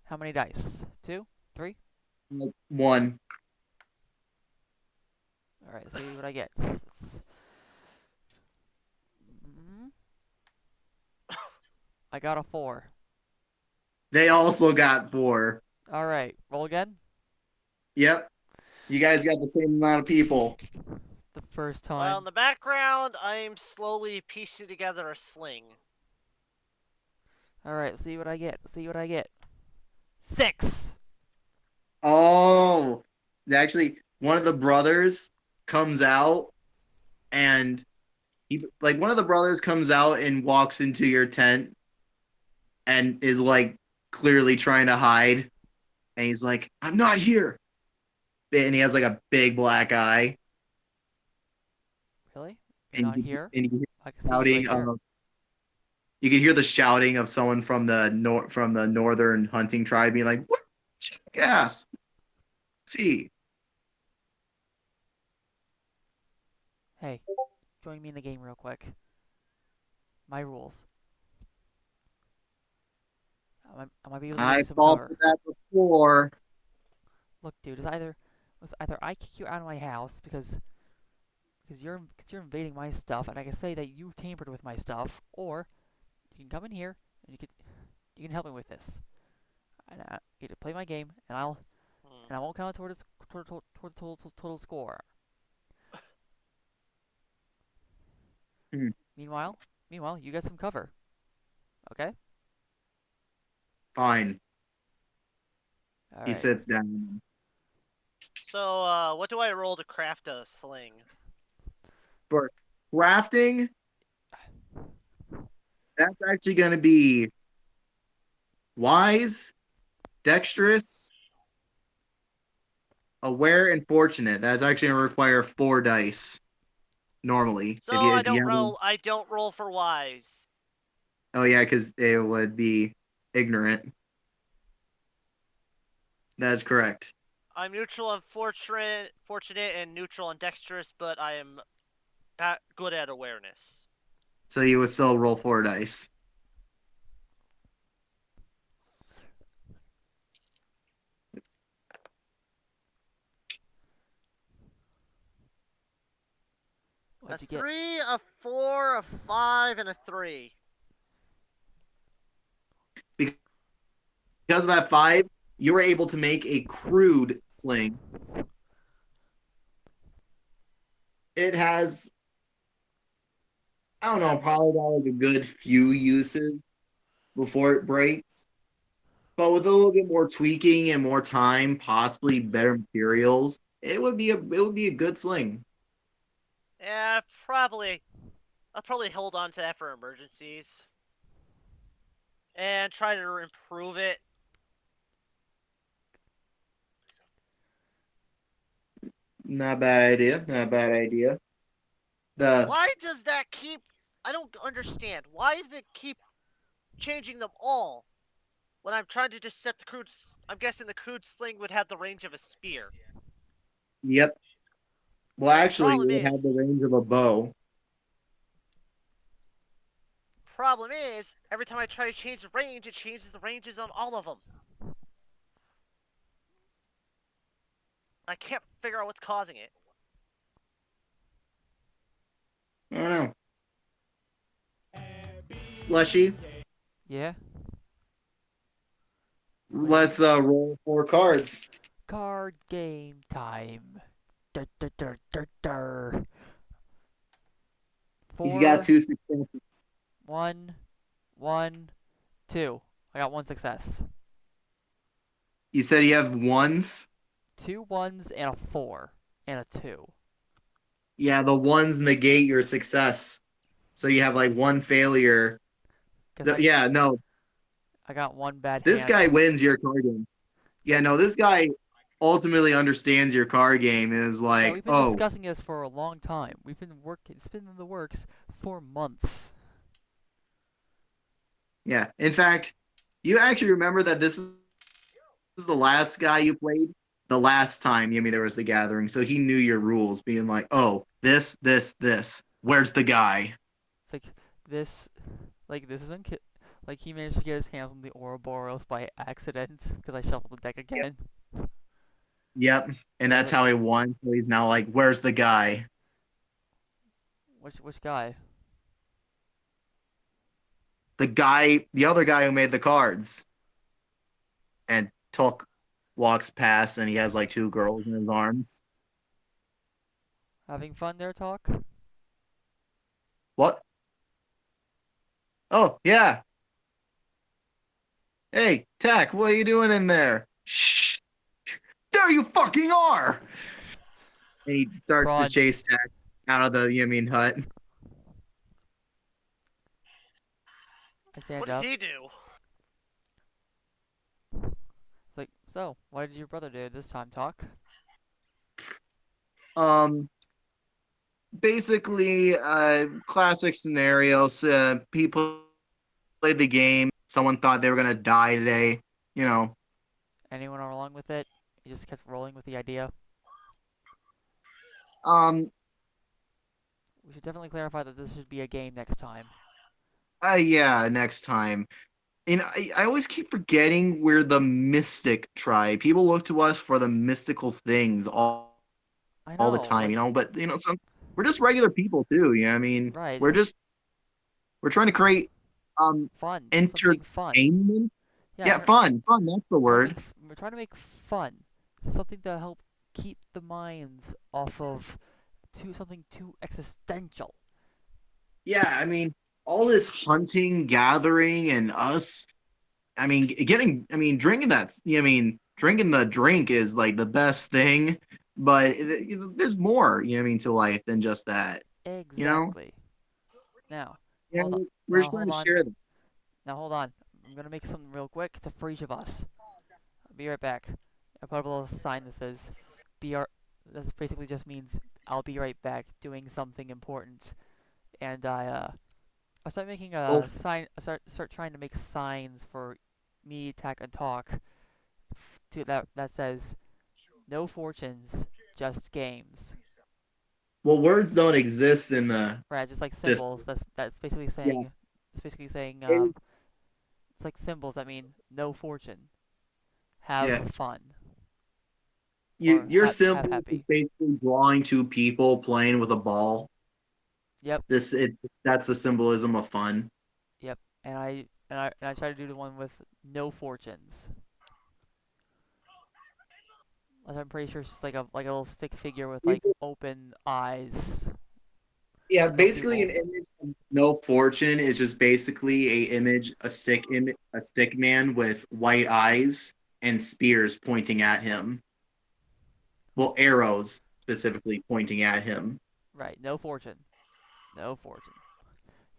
How many dice? Two? Three? One. All right. Let's see what I get. Mm, I got a 4. They also got four. All right. Roll again. Yep, you guys got the same amount of people. The first Well, in time. the background, I'm slowly piecing together a sling. All right. Let's see what I get. Let's see what I get. 6. Oh, actually, one of the brothers comes out and one of the brothers comes out and walks into your tent and is like clearly trying to hide. And he's like, "I'm not here," and he has like a big black eye, Really? You're and not here? you can hear I can see you shouting right there. of you can hear the shouting of someone from the northern hunting tribe being like, "What jackass? See, Hey, join me in the game real quick. My rules. I might be able to give you I some fall for cover. that before." Look, dude, was either I kick you out of my house because you're invading my stuff, and I can say that you tampered with my stuff, or you can come in here and you can help me with this. And you can play my game, Hmm. and I won't count it toward the total score. Hmm, Meanwhile, you get some cover. Okay? fine. All He right. sits down. So, what do I roll to craft a sling? For crafting, that's actually going to be wise, dexterous, aware, and fortunate. That's actually going to require 4 dice. normally. So If you have a, I don't roll for wise. oh yeah, because it would be ignorant. That is correct. I'm neutral and fortunate and neutral and dexterous, but I am good at awareness. So you would still roll 4 dice. A What'd you get? 3, a 4, a 5, and a 3. Because of that 5, you were able to make a crude sling. It has, I don't know, But probably got like a good few uses before it breaks. But with a little bit more tweaking and more time, possibly better materials, it would be a good sling. yeah, I'll probably hold on to that for emergencies and try to improve it. Not a bad idea. Not a bad idea. The Why does that keep? I don't understand. Why does it keep changing them all when I'm trying to just set the crude? I'm guessing the crude sling would have the range of a spear. Yep. Well, actually, it Problem would have the is, range of a bow. problem is, every time I try to change the range, it changes the ranges on all of them. I can't figure out what's causing it. I don't know. Leshy, Yeah? What is it? let's roll 4 cards. Card game time. Dur, dur, dur, dur, dur. He's got 4, 2 successes. 1, 1, 2. I got 1 success. You said you have ones. 2 1s and a 4 and a 2. Yeah, the ones negate your success. So you have like one failure. Because Yeah, no, I got one bad this guy hand. wins your card game. It's Yeah, like, no, this guy ultimately understands your card game and is yeah, like, we've been oh, discussing this for a long time. We've been working. It's been in the works for months. yeah. In fact, you actually remember that this is the last guy you played the last time Yumi there was the gathering, so he knew your rules, being like, oh, this. Where's the guy? It's this, this isn't. Like he managed to get his hands on the Ouroboros by accident because I shuffled the deck again. Yep. And So that's how he won. So he's now like, where's the guy? which guy? The other guy who made the cards. And Tulk walks past and he has like 2 girls in his arms. Having fun there, talk. What? Oh, yeah. Hey, Tack, what are you doing in there? Shh. There you fucking are. And he starts to Run. chase Tack out of the Yamin hut. I What stand does up. he do? So, what did your brother do this time, talk? Um, basically, classic scenarios. People played the game. Someone thought they were gonna die today. You know. Anyone along with it? You just kept rolling with the idea. Um. We should definitely clarify that this should be a game next time. Yeah. Next time. And I always keep forgetting we're the mystic tribe. People look to us for the mystical things I all the know, time, like, but we're just regular people too. I mean, right, we're it's just we're trying to create fun. Something fun. entertainment. Yeah, Yeah, fun. That's the word. we're trying to make fun. Something to help keep the minds off of something too existential. Yeah, I mean, all this hunting, gathering, and us. I mean, drinking that. I mean, drinking the drink is like the best thing, but there's more. To life than just that. You know. Exactly. Now, Yeah, hold on. we're just trying to share them. Now hold on. I'm gonna make something real quick for each of us. I'll be right back. I put up a little sign that says "BR." This basically just means I'll be right back doing something important. And I start making Well, a sign. I start trying to make signs for me, attack, and talk to that says no fortunes, just games. well, words don't exist in the Right, just like this. symbols. That's basically Yeah, saying. It's basically saying. it, It's like symbols that mean no fortune, have yeah. fun, You or your have symbol is happy. basically drawing two people playing with a ball. Yep, This it's that's the symbolism of fun. yep. And I try to do the one with no fortunes. Like, I'm pretty sure it's just like a little stick figure with like open eyes, Yeah, like no basically an pupils. image of no fortune is just basically a stick man with white eyes and spears pointing at him. Well, arrows specifically pointing at him. Right, no fortune, no fortune.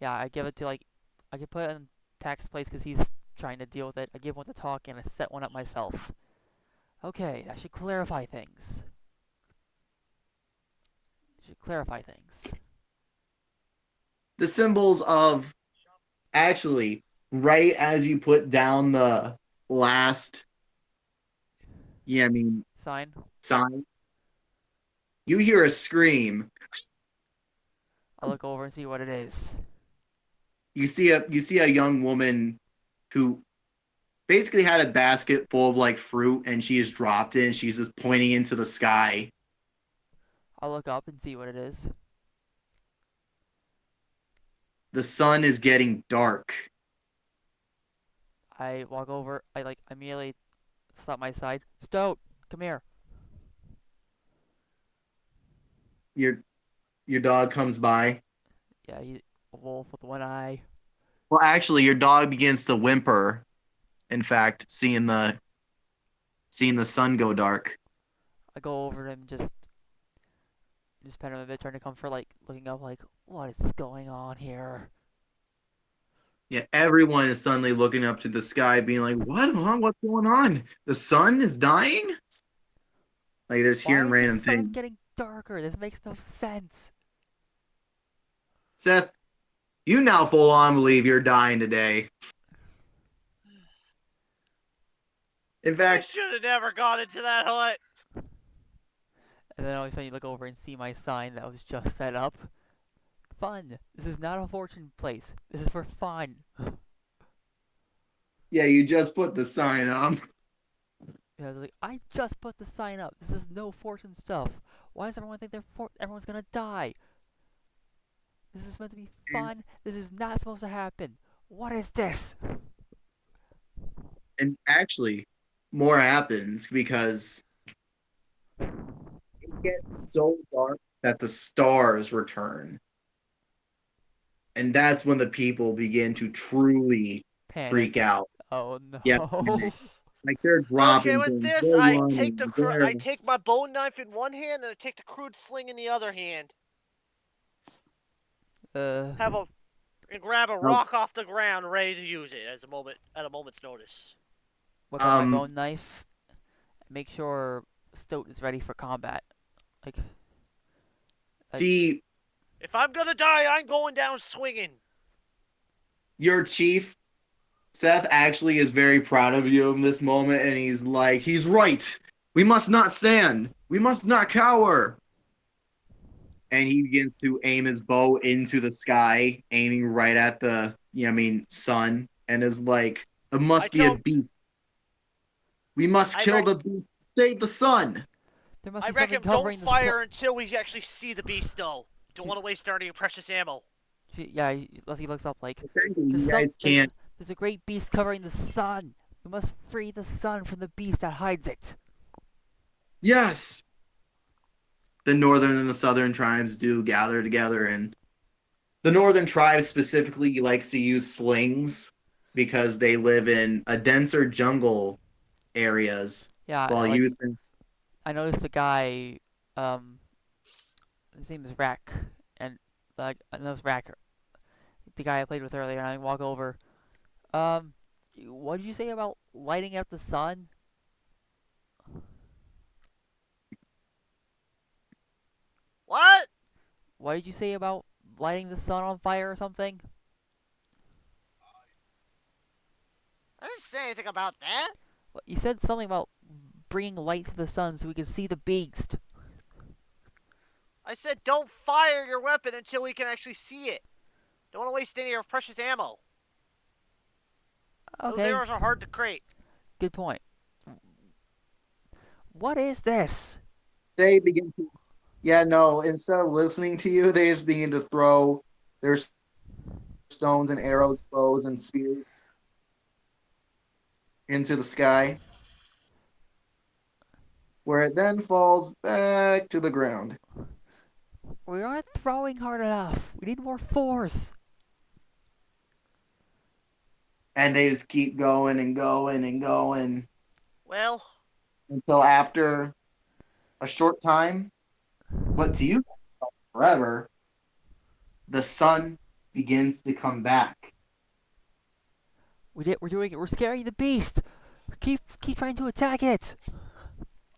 Yeah, I give it to like, I can put it in Tax's place because he's trying to deal with it. I give one to talk and I set one up myself. Okay, that should clarify things. Should clarify things. The symbols of actually right as you put down the last, yeah, I mean Sign. sign, you hear a scream. I look over and see what it is. You see a young woman who basically had a basket full of like fruit and she just dropped it and she's just pointing into the sky. I look up and see what it is. The sun is getting dark. I walk over. I like immediately stop my side. Stoat, come here. Your your dog comes by. Yeah, he a wolf with one eye. Well, actually, your dog begins to whimper. In fact, seeing the sun go dark. I go over to him, just pet him a bit, trying to comfort, like looking up, like what is going on here? Yeah, everyone is suddenly looking up to the sky, being like, "What? Huh? What's going on? The sun is dying." Like, there's Why hearing is the random sun things. getting darker? This makes no sense. Seth, you now full on believe you're dying today. In I fact, should have never gone into that hut. And then all of a sudden you look over and see my sign that was just set up. Fun. This is not a fortune place. This is for fun. yeah, you just put the sign up. I was like, I just put the sign up. This is no fortune stuff. Why does everyone think everyone's gonna die? This is meant to be fun. This is not supposed to happen. What is this? And actually, more happens because it gets so dark that the stars return. And that's when the people begin to truly freak Panic. out. Oh Yeah, no. like they're Okay, dropping with things. this, They're running. I They're take my bone knife in one hand and I take the crude sling in the other hand. uh, Have a and grab a oh, rock off the ground, ready to use it as a moment at a moment's notice. whip out my um bone knife. Make sure Stoat is ready for combat. Like, like the If I'm gonna die, I'm going down swinging. your chief Seth actually is very proud of you in this moment, and he's like, he's right. We must not stand. We must not cower. And he begins to aim his bow into the sky, aiming right at the, sun, and is like, "It I must be a tell beast. We must I kill rec- the beast. Save the sun." there must I be something reckon don't covering the sun. fire until we actually see the beast though. Don't want to waste any precious ammo. Yeah, he looks up like Essentially, there's you some guys can't. there's a great beast covering the sun. We must free the sun from the beast that hides it. Yes, the northern and the southern tribes do gather together, and the northern tribe specifically likes to use slings because they live in a denser jungle areas Yeah, while like using I noticed a guy, um, his name is Rack, and like I know it's Rack, the guy I played with earlier. And I walk over. Um, what did you say about lighting up the sun? What? What did you say about lighting the sun on fire or something? I didn't say anything about that. What, you said something about bringing light to the sun so we can see the beast. I said don't fire your weapon until we can actually see it. Don't want to waste any of your precious ammo. Those Okay, arrows are hard to crate. good point. What is this? They begin to, yeah, no, instead of listening to you, they just begin to throw their stones and arrows, bows, and spears into the sky, where it then falls back to the ground. We aren't throwing hard enough. We need more force. And they just keep going and going and going Well, until after a short time, what to you forever, the sun begins to come back. We're doing it. We're scaring the beast. Keep trying to attack it.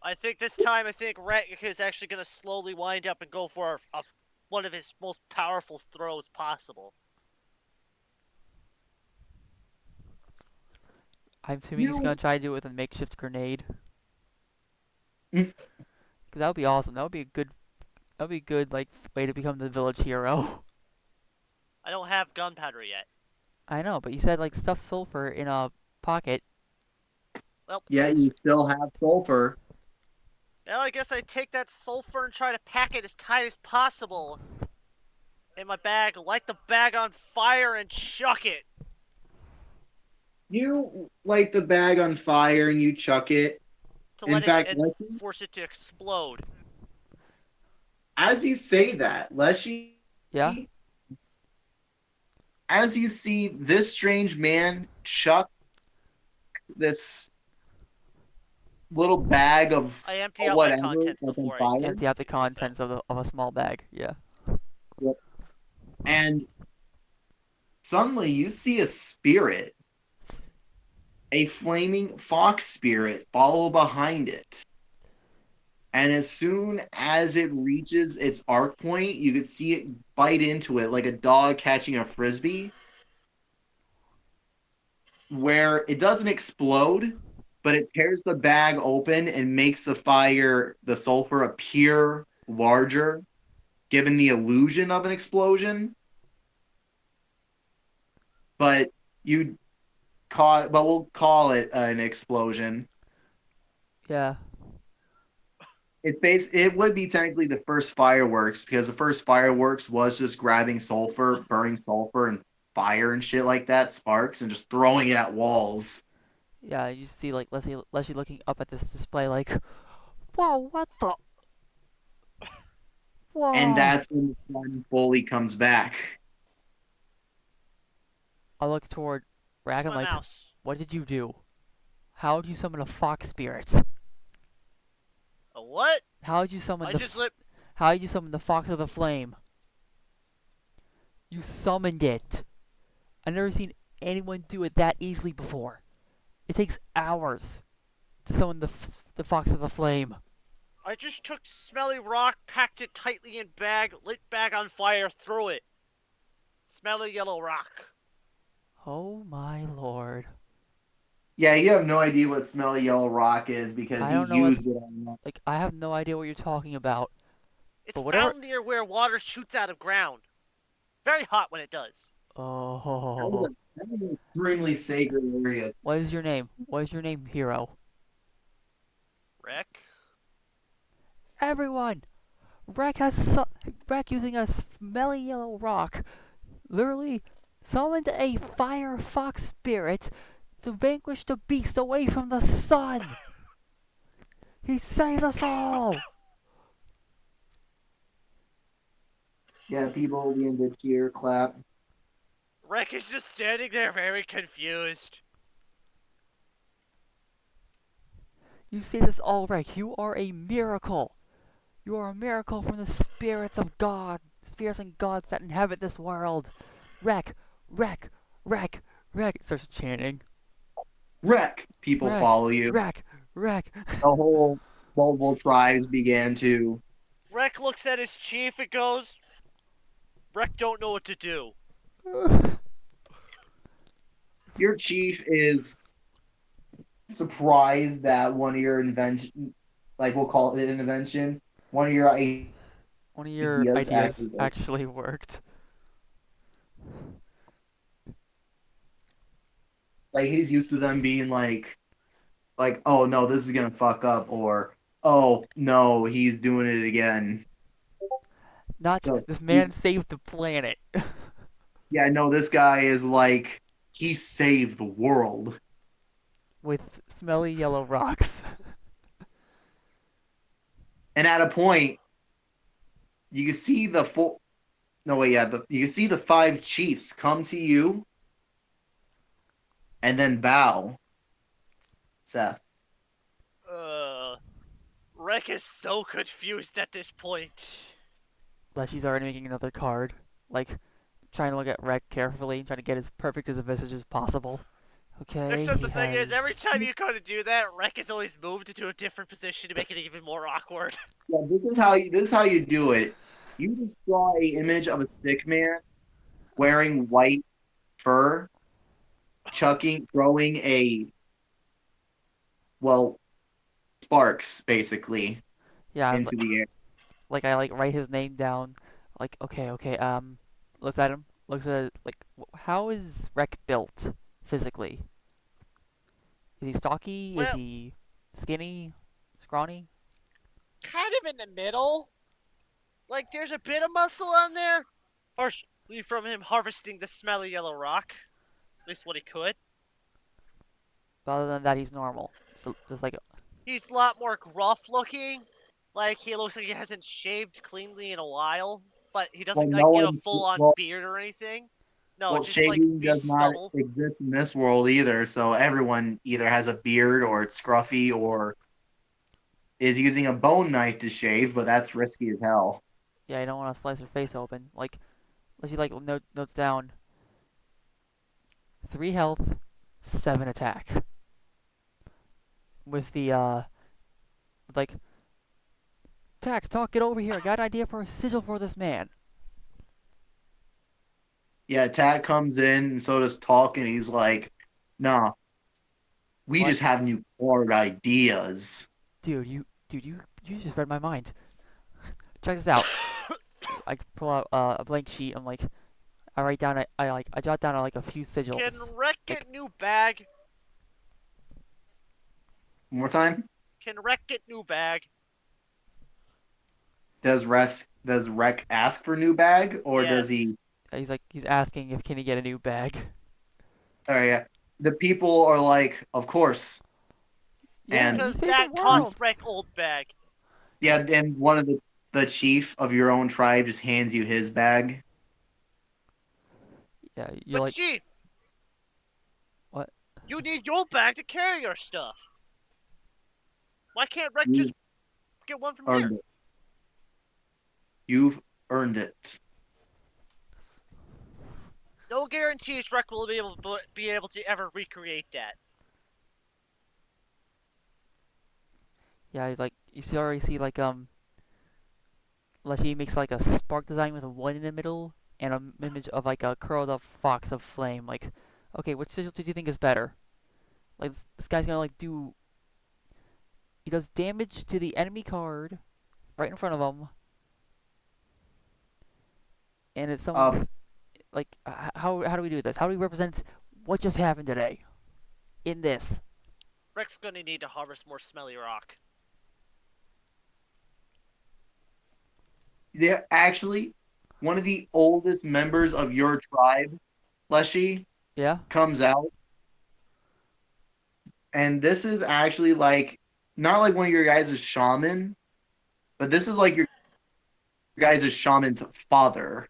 I think this time Retic is actually going to slowly wind up and go for one of his most powerful throws possible. I'm assuming he's gonna You, try to do it with a makeshift grenade. mm, Cause that would be awesome. That would be a good. That would be a good like way to become the village hero. I don't have gunpowder yet. I know, but you said like stuff sulfur in a pocket. Well, yeah, you still have sulfur. now I guess I take that sulfur and try to pack it as tight as possible in my bag, light the bag on fire, and chuck it. You light the bag on fire and you chuck it. To In let it fact, and Leshy, force it to explode. as you say that, Leshy, Yeah. as you see this strange man chuck this little bag of I empty out my whatever contents like on before I fire. Empty out the do with it. contents of a small bag. Yeah. Yep. And suddenly you see a spirit, a flaming fox spirit, follow behind it. And as soon as it reaches its arc point, you can see it bite into it like a dog catching a frisbee, where it doesn't explode, but it tears the bag open and makes the sulfur appear larger, given the illusion of an explosion. But we'll call it an explosion. Yeah. It would be technically the first fireworks because the first fireworks was just grabbing sulfur, burning sulfur and fire and shit like that, sparks, and just throwing it at walls. Yeah. You see like Leslie looking up at this display like, whoa, what the? And Whoa. that's when the sun fully comes back. I look toward Rag. Where's I'm my like, mouse? what did you do? How did you summon a fox spirit? A what? How did you summon I the? just lit. How did you summon the fox of the flame? You summoned it. I've never seen anyone do it that easily before. It takes hours to summon the fox of the flame. I just took smelly rock, packed it tightly in bag, lit bag on fire, threw it. Smelly yellow rock. Oh my lord. Yeah, you have no idea what Smelly Yellow Rock is because I he don't know what. used it on. Like, I have no idea what you're talking about. It's But whatever. found near where water shoots out of ground. Very hot when it does. Oh. That was an extremely sacred area. What is your name? What is your name, hero? Wreck. Everyone! Rek using a smelly yellow rock literally summoned a fire fox spirit to vanquish the beast away from the sun! He saved us all! Yeah, people begin to cheer, clap. Wreck is just standing there very confused. You saved us all, Rek. You are a miracle. You are a miracle from the spirits of God, spirits and gods that inhabit this world. Rek, Rek, Rek, Rek. It starts chanting. Wreck! People Rek, follow you. Rek, Rek. The whole multiple tribes began to. Wreck looks at his chief and goes, Wreck don't know what to do. Your chief is surprised that one of your invention, like we'll call it an invention, one of your One of your ideas ideas actually works. actually worked. Like he's used to them being like, oh no, this is gonna fuck up, or oh no, he's doing it again. Not So this man saved the planet yeah, no, this guy is like he saved the world. with smelly yellow rocks. And at a point, you can see the full. No, wait, yeah, you can see the five chiefs come to you and then bow. Seth. Uh, Wreck is so confused at this point. Leshy's already making another card, like trying to look at Rec carefully, trying to get as perfect as a message as possible. Okay, Except he the thing is, every has. time you kind of do that, Wreck is always moved into a different position to make it even more awkward. Yeah, this is how you do it. You just draw a image of a stick man wearing white fur, throwing a well sparks basically Yeah, I was into the air. like I like write his name down. Like okay. Looks at him. Looks at like how is Rec built physically? Is he stocky? Is Well, he skinny? Scrawny? kind of in the middle. Like, there's a bit of muscle on there, partially from him harvesting the smelly yellow rock. At least what he could. But other than that, he's normal. So just like He's a lot more gruff looking. Like, he looks like he hasn't shaved cleanly in a while. But he Well, doesn't, no like, get a one full-on well, beard or anything. No, well just, like, shaving be does not stubble. exist in this world either. So everyone either has a beard or it's scruffy or is using a bone knife to shave, but that's risky as hell. yeah, you don't want to slice her face open. Like Leshy like notes down 3 health, 7 attack. With the like talk, get over here. I got an idea for a sigil for this man. Yeah, Tat comes in and so does Talk, and he's like, "Nah, we What? just have new card ideas." Dude, you just read my mind. Check this out. I pull out a blank sheet. I'm like, I write down, I jot down like a few Can sigils. Rec Like, get new bag? One more time. Can Rec get new bag? Does Rec ask for new bag or does Yes. he? he's asking if can he get a new bag. Oh yeah, the people are like, "Of course." Yeah, And he Because saved the that costs world. Rec old bag. yeah, and one of the chief of your own tribe just hands you his bag. Yeah, you're But like, Chief, what? you need your bag to carry your stuff. Why can't Rec You've just get one from earned here? it. You've earned it. No guarantees Rec will be able to ever recreate that. Yeah, he's like, already see like Leshy makes like a spark design with a one in the middle and an image of like a curled up fox of flame. Like, okay, which sigil do you think is better? Like this guy's gonna like do. He does damage to the enemy card right in front of him, and it's Uh, someone's like, how do we do this? How do we represent what just happened today in this? Rec's gonna need to harvest more smelly rock. they're actually one of the oldest members of your tribe, Leshy, Yeah, comes out, and this is actually like not like one of your guys' shaman, but this is like your guys' shaman's father.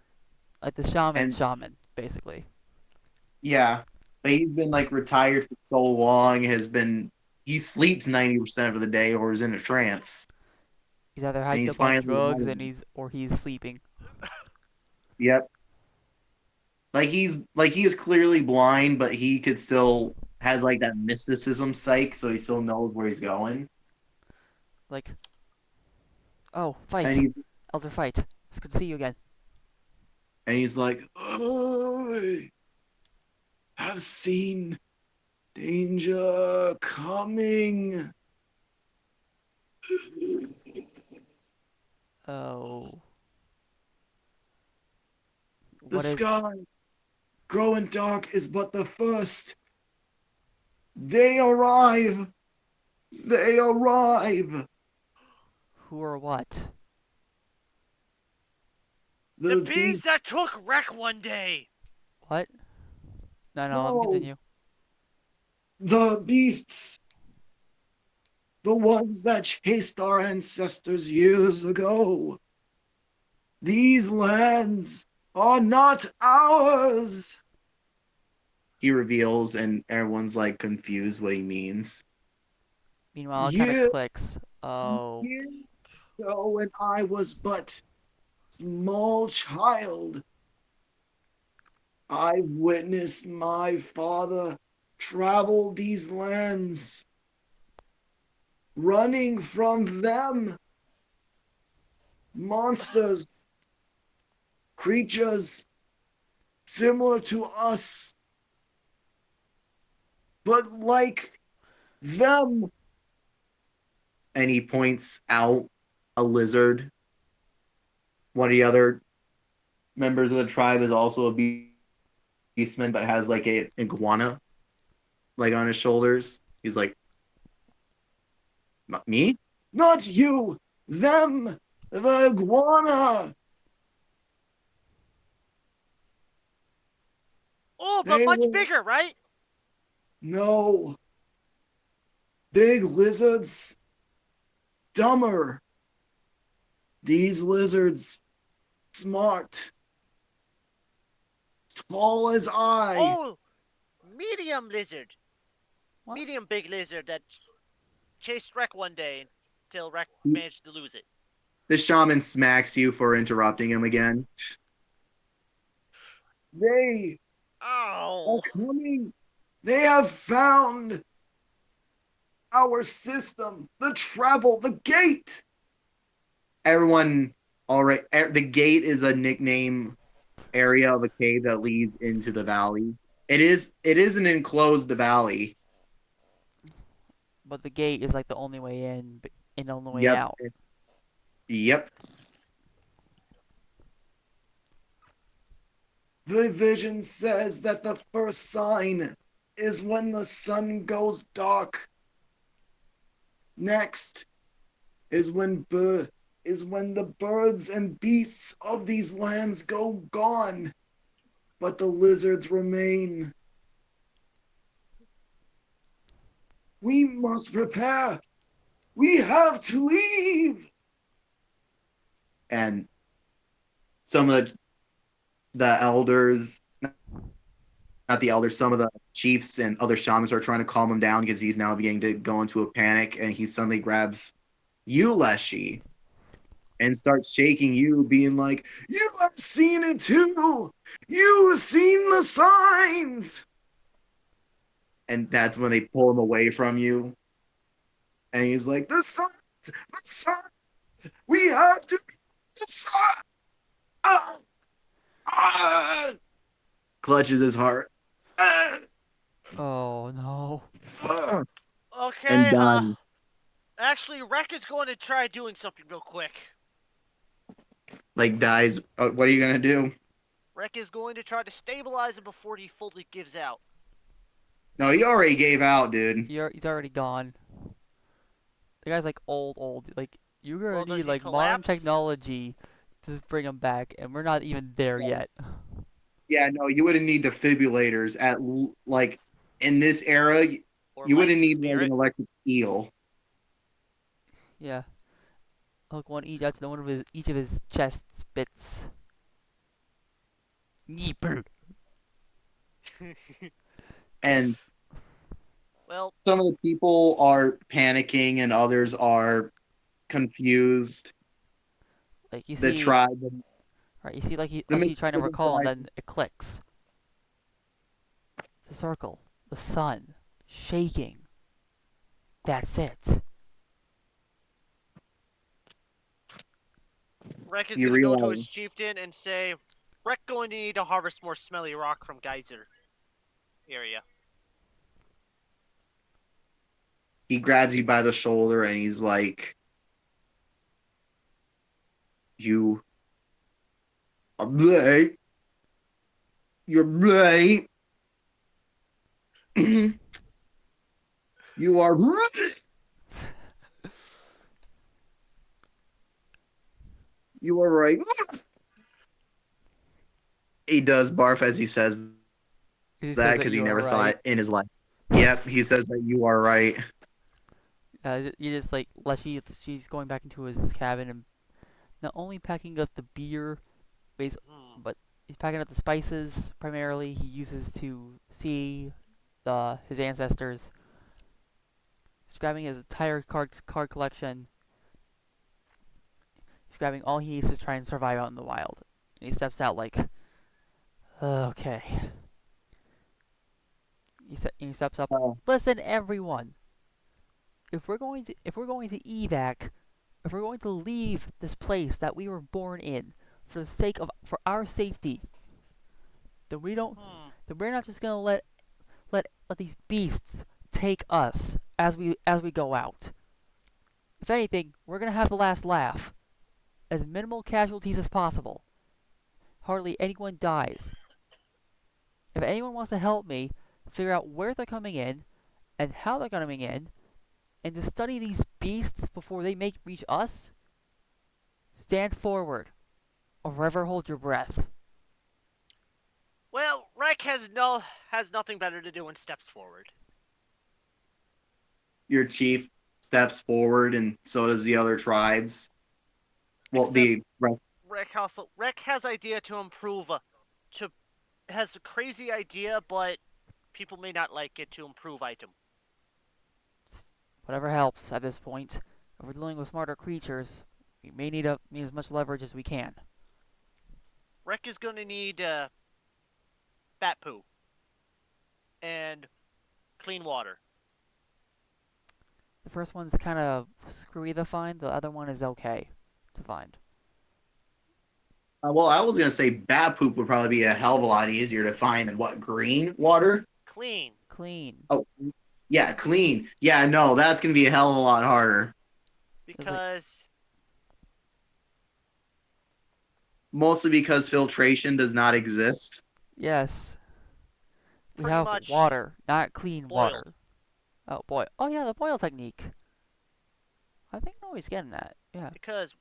like the shaman, And shaman basically. yeah, but he's been like retired for so long, he sleeps 90% of the day or is in a trance, He's either and hyped he's up on finally out drugs of and it. he's sleeping. Yep. Like he is clearly blind, but he could still has like that mysticism psych, so he still knows where he's going. Like, oh, And fight, he's Elder, fight. It's good to see you again. And he's like, I have seen danger coming. Oh, The what is? sky growing dark is but the first. They arrive. They arrive. Who or what? The The bees beast. that took wreck one day. What? No, no. Let me No, continue. the beasts. The ones that chased our ancestors years ago. These lands are not ours. He reveals, and everyone's like confused what he means. Meanwhile, it kind of Years, clicks. Oh, years ago, when I was but small child, I witnessed my father travel these lands, running from them, monsters, creatures similar to us, but like them. And he points out a lizard. One of the other members of the tribe is also a beastman, but has like a iguana like on his shoulders. He's like, me? Not you! Them! The iguana! Oh, but They much were bigger, right? no big lizards, dumber. These lizards, smart, tall as I. Oh, medium lizard. what? Medium big lizard that chased wreck one day until wreck managed to lose it. The shaman smacks you for interrupting him again. They are Oh. coming. They have found our system, the travel, the gate. Everyone, all right. The gate is a nickname area of a cave that leads into the valley. It is an enclosed valley. But the gate is like the only way in, and the only way Yep. out. Yep. The vision says that the first sign is when the sun goes dark. Next is when the birds and beasts of these lands go gone, but the lizards remain. We must prepare. We have to leave. And some of the elders, not the elders, some of the chiefs and other shamans are trying to calm him down because he's now beginning to go into a panic. And he suddenly grabs you, Leshy, and starts shaking you, being like, "You have seen it too. You've seen the signs." And that's when they pull him away from you. And he's like, the signs, we have to the signs. Ah, ah, clutches his heart. Ah, Oh no. ah, and Okay, done. actually, Wreck is going to try doing something real quick. Like dies. What are you gonna do? Wreck is going to try to stabilize him before he fully gives out. No, he already gave out, dude. He's already gone. The guy's like old. Like you're gonna Well, need does he like modern collapse? technology to bring him back, and we're not even there Yeah, yet. yeah, no, you wouldn't need defibrillators at like in this era. Or You wouldn't lightning need like an spirit? electric eel. Yeah. Hook one each out to one of his each of his chest bits. Yeeper. And Well, some of the people are panicking, and others are confused. Like you The see, tribe, right? You see, the like he's trying to Mississippi recall, and tribe, then it clicks. The circle, the sun, shaking. That's it. Wreck is you going to go to his realize chieftain and say, Rec going to need to harvest more smelly rock from geyser area. He grabs you by the shoulder and he's like, "You are right. You're right. You are right. You are right." He does barf as he says He that says that because he you are never right. thought in his life. Yep, he says that you are right. You just like Leshy. She's going back into his cabin and not only packing up the beer, Hmm. but he's packing up the spices primarily. He uses to see his ancestors. He's grabbing his entire card collection. He's grabbing all he needs to try and survive out in the wild. And he steps out like, okay. He steps up. Oh. Listen, everyone. If we're going to evac, if we're going to leave this place that we were born in for our safety, then we don't Hmm. then we're not just gonna let these beasts take us as we go out. If anything, we're gonna have the last laugh. As minimal casualties as possible. Hardly anyone dies. If anyone wants to help me figure out where they're coming in and how they're coming in, and to study these beasts before they make reach us, stand forward or forever hold your breath. Well, Rec has nothing better to do and steps forward. Your chief steps forward, and so does the other tribes. Well, Except the Rec has idea to improve. To has a crazy idea, but people may not like it to improve item. Whatever helps at this point. If we're dealing with smarter creatures, we may need as much leverage as we can. Rec is going to need bat poo and clean water. The first one's kind of screwy to find. The other one is okay to find. well, I was gonna say bat poop would probably be a hell of a lot easier to find than what green water. Clean. Clean. Oh, yeah, clean. Yeah, no, that's gonna be a hell of a lot harder. It's like Because Mostly because filtration does not exist. yes, we pretty have much water, not clean boiled. water. Oh boy. Oh yeah, the boil technique. I think I know he's getting that. Yeah. Because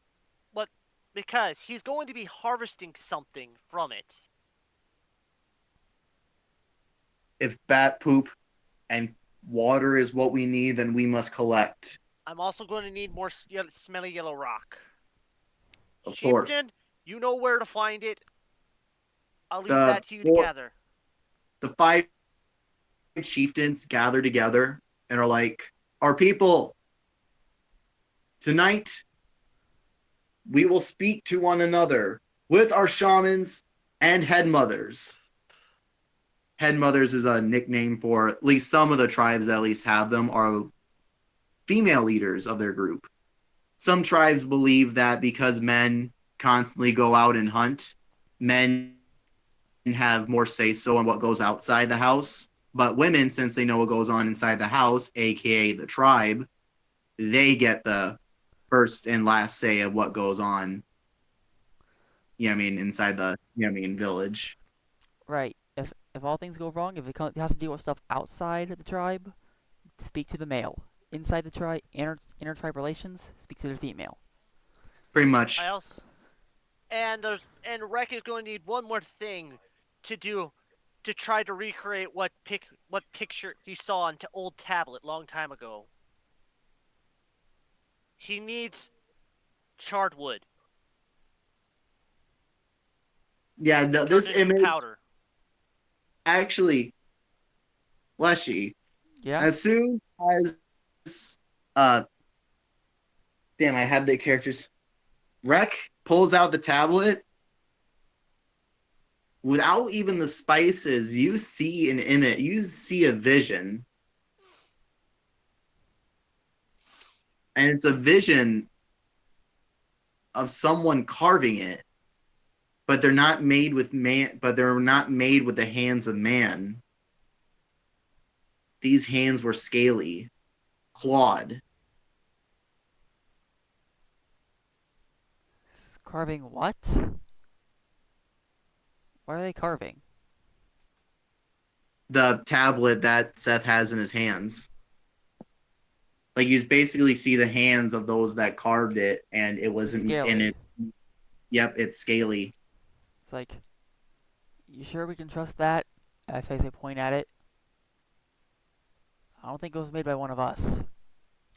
what? Because he's going to be harvesting something from it. If bat poop and water is what we need, then we must collect. I'm also going to need more smelly yellow rock. Of course. Chieftain, you know where to find it. I'll leave The that to you to four, gather. the five chieftains gather together and are like, "Our people, tonight we will speak to one another with our shamans and head mothers." Head mothers is a nickname for at least some of the tribes that at least have them are female leaders of their group. Some tribes believe that because men constantly go out and hunt, men have more say so on what goes outside the house. But women, since they know what goes on inside the house, aka the tribe, they get the first and last say of what goes on, inside the, village. Right. If all things go wrong, if it has to deal with stuff outside of the tribe, speak to the male. Inside the tribe, inter-tribe relations, speak to the female. Pretty I much. also and Rek is going to need one more thing to do to try to recreate what picture he saw on old tablet long time ago. He needs charred wood Yeah, turned this into image powder. actually, Leshy, Yeah. as soon as, uh, damn, I had the characters. Rek pulls out the tablet without even the spices. You see an image, you see a vision, and it's a vision of someone carving it. but they're not made with man. But they're not made with the hands of man. These hands were scaly, clawed. Carving what? What are they carving? The tablet that Seth has in his hands. Like you basically see the hands of those that carved it, and it It's wasn't in scaly. it. Yep, it's scaly. It's like, you sure we can trust that? As I say, point at it. I don't think it was made by one of us.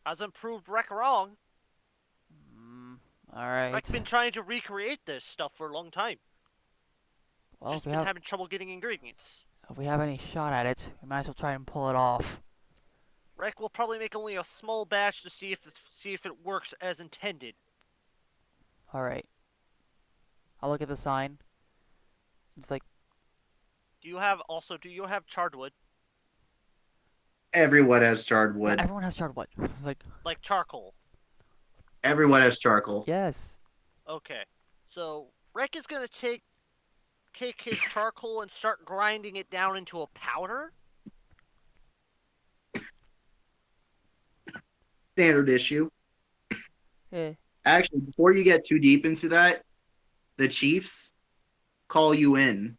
Hasn't proved Rek wrong. Mm, alright. Rek's been trying to recreate this stuff for a long time. Well, Just been having trouble getting ingredients. if we have any shot at it, we might as well try and pull it off. Rek will probably make only a small batch to see if it works as intended. Alright. I'll look at the sign. It's like, Do you have charred wood? Everyone has charred yeah, wood. everyone has charred wood. It's like, Like charcoal. Everyone has charcoal. yes. Okay. So Rek is gonna take his charcoal and start grinding it down into a powder. Standard issue. Eh. Actually, before you get too deep into that, the Chiefs call you in.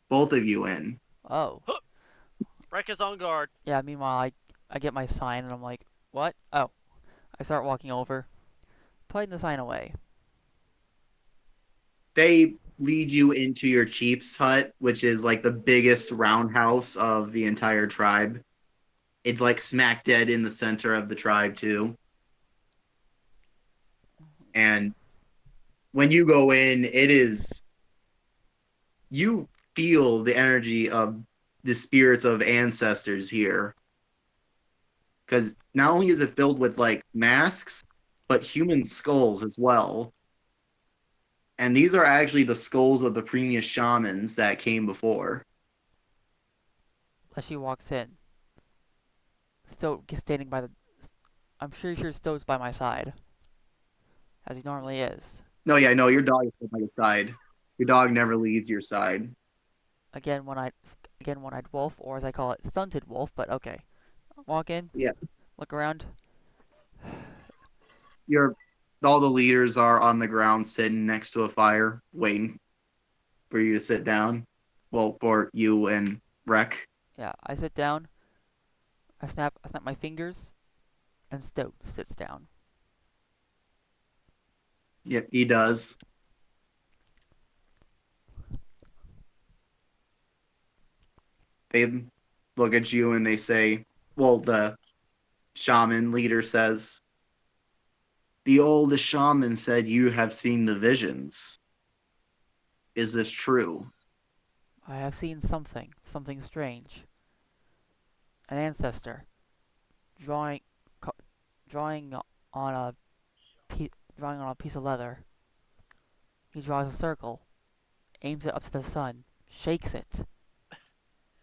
Both of you in. Oh. Rek is on guard. Yeah, meanwhile, I get my sign and I'm like, what? Oh. I start walking over, putting the sign away. They lead you into your chief's hut, which is like the biggest roundhouse of the entire tribe. It's like smack dead in the center of the tribe too. And when you go in, it is you feel the energy of the spirits of ancestors here. Because not only is it filled with like masks, but human skulls as well. And these are actually the skulls of the previous shamans that came before. Leshy walks in. Stoat standing by the. I'm pretty sure Stoat's by my side, as he normally is. No, yeah, no, your dog is by your side. Your dog never leaves your side. Again, one-eyed wolf, or as I call it, stunted wolf. But okay, walk in, Yeah. look around. Your all the leaders are on the ground sitting next to a fire, waiting for you to sit down. Well, for you and Rek. Yeah, I sit down. I snap my fingers, and Stoat sits down. Yep, he does. They look at you and they say, well, the shaman leader says, the old shaman said you have seen the visions. Is this true? I have seen something strange. An ancestor drawing, drawing on a drawing on a piece of leather. He draws a circle, aims it up to the sun, shakes it,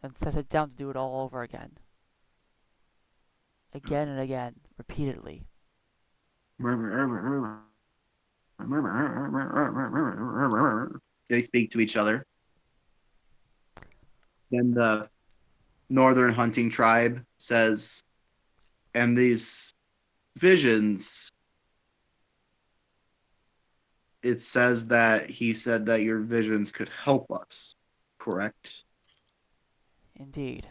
and sets it down to do it all over again. Again and again, repeatedly. They speak to each other. Then the northern hunting tribe says, and these visions, it says that he said that your visions could help us, correct? Indeed.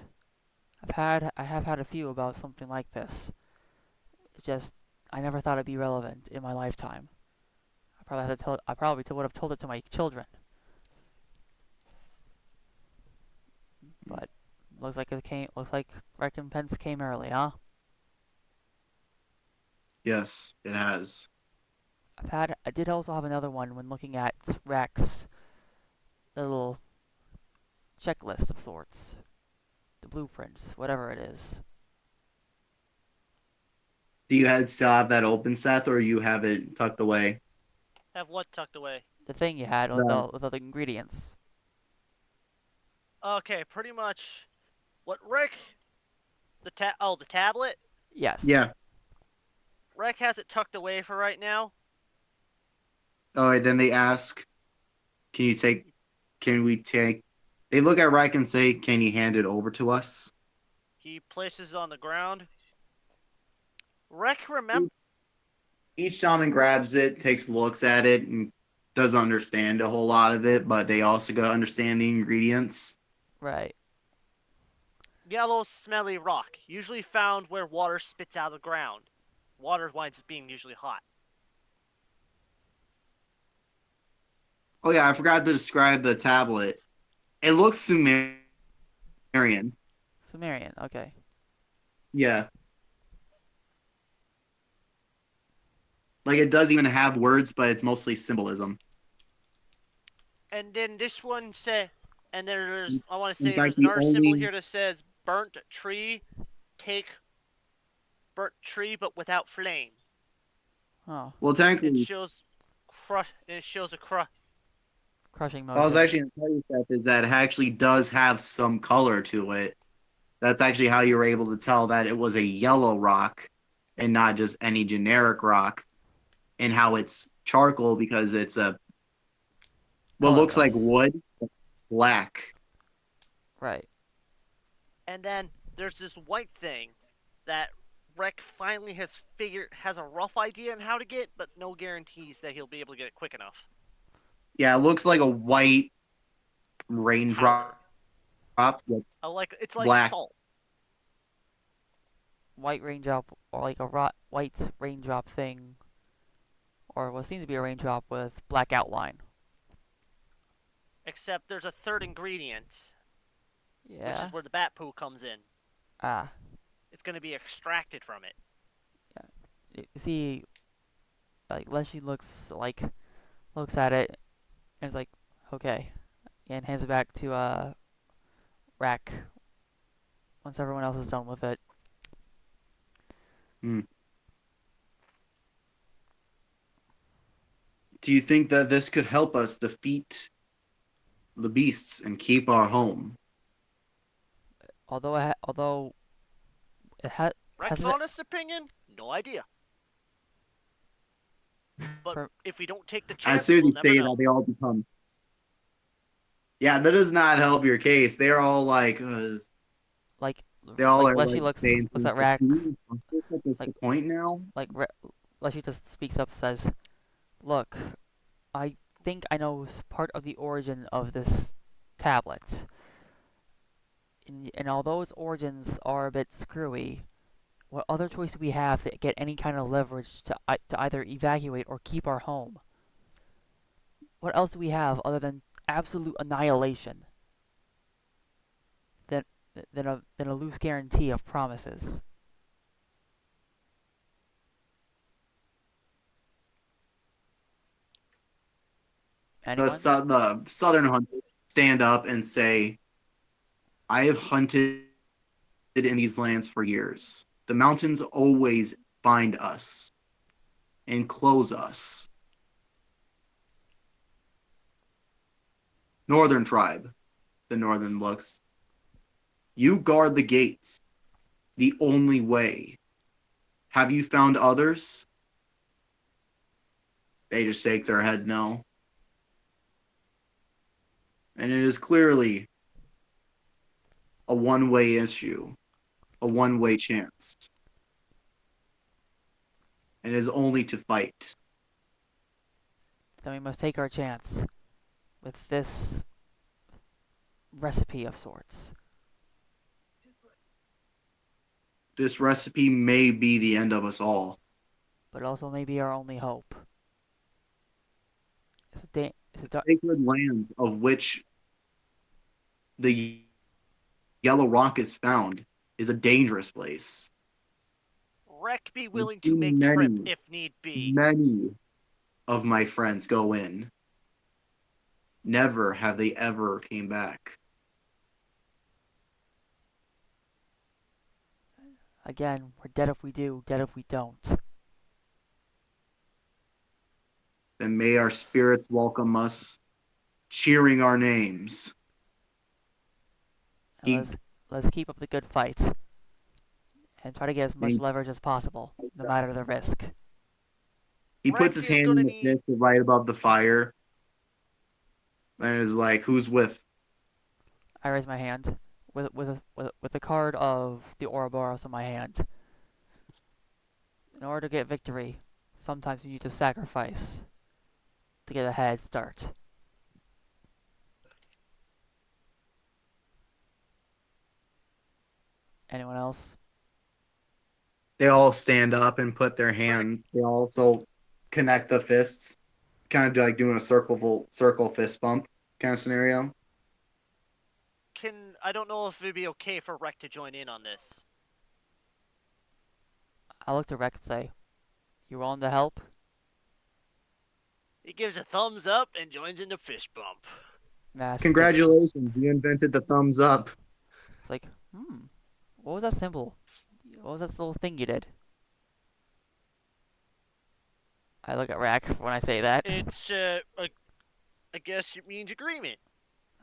I have had a few about something like this. It's just I never thought it'd be relevant in my lifetime. I probably would have told it to my children. But looks like recompense came early, huh? Yes, it has. I did also have another one when looking at Rex, little checklist of sorts. The blueprints, whatever it is. Do you still have that open, Seth, or you have it tucked away? Have what tucked away? The thing you had The, with all the ingredients. Okay, pretty much. What Rek? The tablet. Yes. yeah. Rek has it tucked away for right now. All right, then they ask, Can you take? Can we take? They look at Rack and say, "Can you hand it over to us?" He places it on the ground. Rek, remember. Each shaman grabs it, takes looks at it, and doesn't understand a whole lot of it, but they also got to understand the ingredients. Right. Yellow, smelly rock, usually found where water spits out of the ground. Water winds up being usually hot. Oh yeah, I forgot to describe the tablet. It looks Sumerian. Sumerian. Okay. Yeah, like it doesn't even have words, but it's mostly symbolism. And then this one say, and there's, I want to In say, fact, there's the another symbol only here that says burnt tree, take burnt tree but without flame. Oh, well, It technically, shows crush. It shows a crush. crushing I was motion. actually going to tell you, Seth, is that it actually does have some color to it. That's actually how you were able to tell that it was a yellow rock and not just any generic rock, and how it's charcoal because it's a what looks like Colorless. wood, black. Right. And then there's this white thing that Rek finally has a rough idea on how to get, but no guarantees that he'll be able to get it quick enough. Yeah, it looks like a white Powder. raindrop with It's like black. salt. White raindrop, or like a white raindrop thing, or what seems to be a raindrop with black outline. Except there's a third ingredient, which Yeah. is where the bat poo comes in. Ah. It's going to be extracted from it. Yeah. You see, like Leshy looks at it and is like, okay, and hands it back to Rack once everyone else is done with it. Hmm. Do you think that this could help us defeat the beasts and keep our home? Although it Rek's hasn't honest opinion? No idea. But for if we don't take the As chance, soon as we'll you never say that, know. they all become. Yeah, that does not help your case. They're all like, like they all like are Leshy like looks saying looks things at like, Rack "You at this like point now." like Leshy just speaks up, says, "Look, I think I know part of the origin of this tablet, and although its origins are a bit screwy, what other choice do we have to get any kind of leverage to either evacuate or keep our home? What else do we have other than absolute annihilation than than a loose guarantee of promises? Anyone? The southern hunters stand up and say, "I have hunted in these lands for years. The mountains always find us and close us." Northern tribe, the northern looks. "You guard the gates, the only way. Have you found others?" They just shake their head no. And it is clearly a one-way issue, a one-way chance. And it is only to fight. Then we must take our chance with this recipe of sorts. This recipe may be the end of us all. But also maybe our only hope. It's a Sacred lands of which the yellow rock is found is a dangerous place. Rek be I've willing to seen make trip many, if need be. many of my friends go in. Never have they ever came back. again, we're dead if we do, dead if we don't. Then may our spirits welcome us, cheering our names. And He, let's keep up the good fight and try to get as much leverage as possible, no matter the risk. he puts Rek his is hand gonna in the need. fist right above the fire. and is like, "Who's with?" I raise my hand with the card of the Ouroboros in my hand. In order to get victory, sometimes you need to sacrifice to get a head start. Anyone else? They all stand up and put their Rick, hands. They also connect the fists, kind of like doing a circle fist bump kind of scenario. I don't know if it'd be okay for Rick to join in on this. I look to Rec and say, "You willing to help?" He gives a thumbs up and joins in the fist bump. That's the. Congratulations, you invented the thumbs up. It's like, what was that symbol? What was that little thing you did? I look at Rack when I say that. It's I guess it means agreement.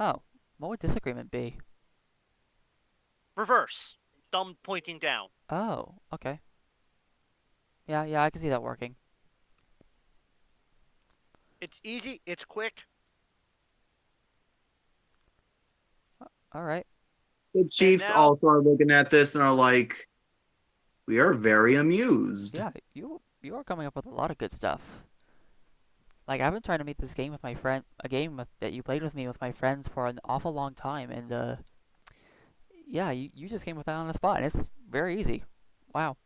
Oh, what would disagreement be? Reverse. Thumb pointing down. Oh, okay. Yeah, I can see that working. It's easy. It's quick. All right. The And Chiefs now, also are looking at this and are like, "We are very amused." Yeah, you are coming up with a lot of good stuff. Like I've been trying to make this game with my friend, that you played with me with my friends for an awful long time, and yeah, you just came with that on the spot. And it's very easy. Wow.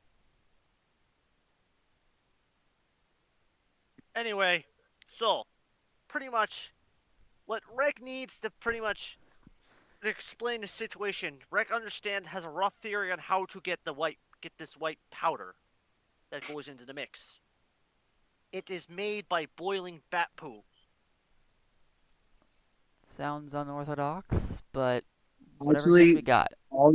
anyway, so pretty much what Rick needs to pretty much explain the situation. Rick understand has a rough theory on how to get this white powder that goes into the mix. It is made by boiling bat poo. Sounds unorthodox, but whatever chance we Actually, got. all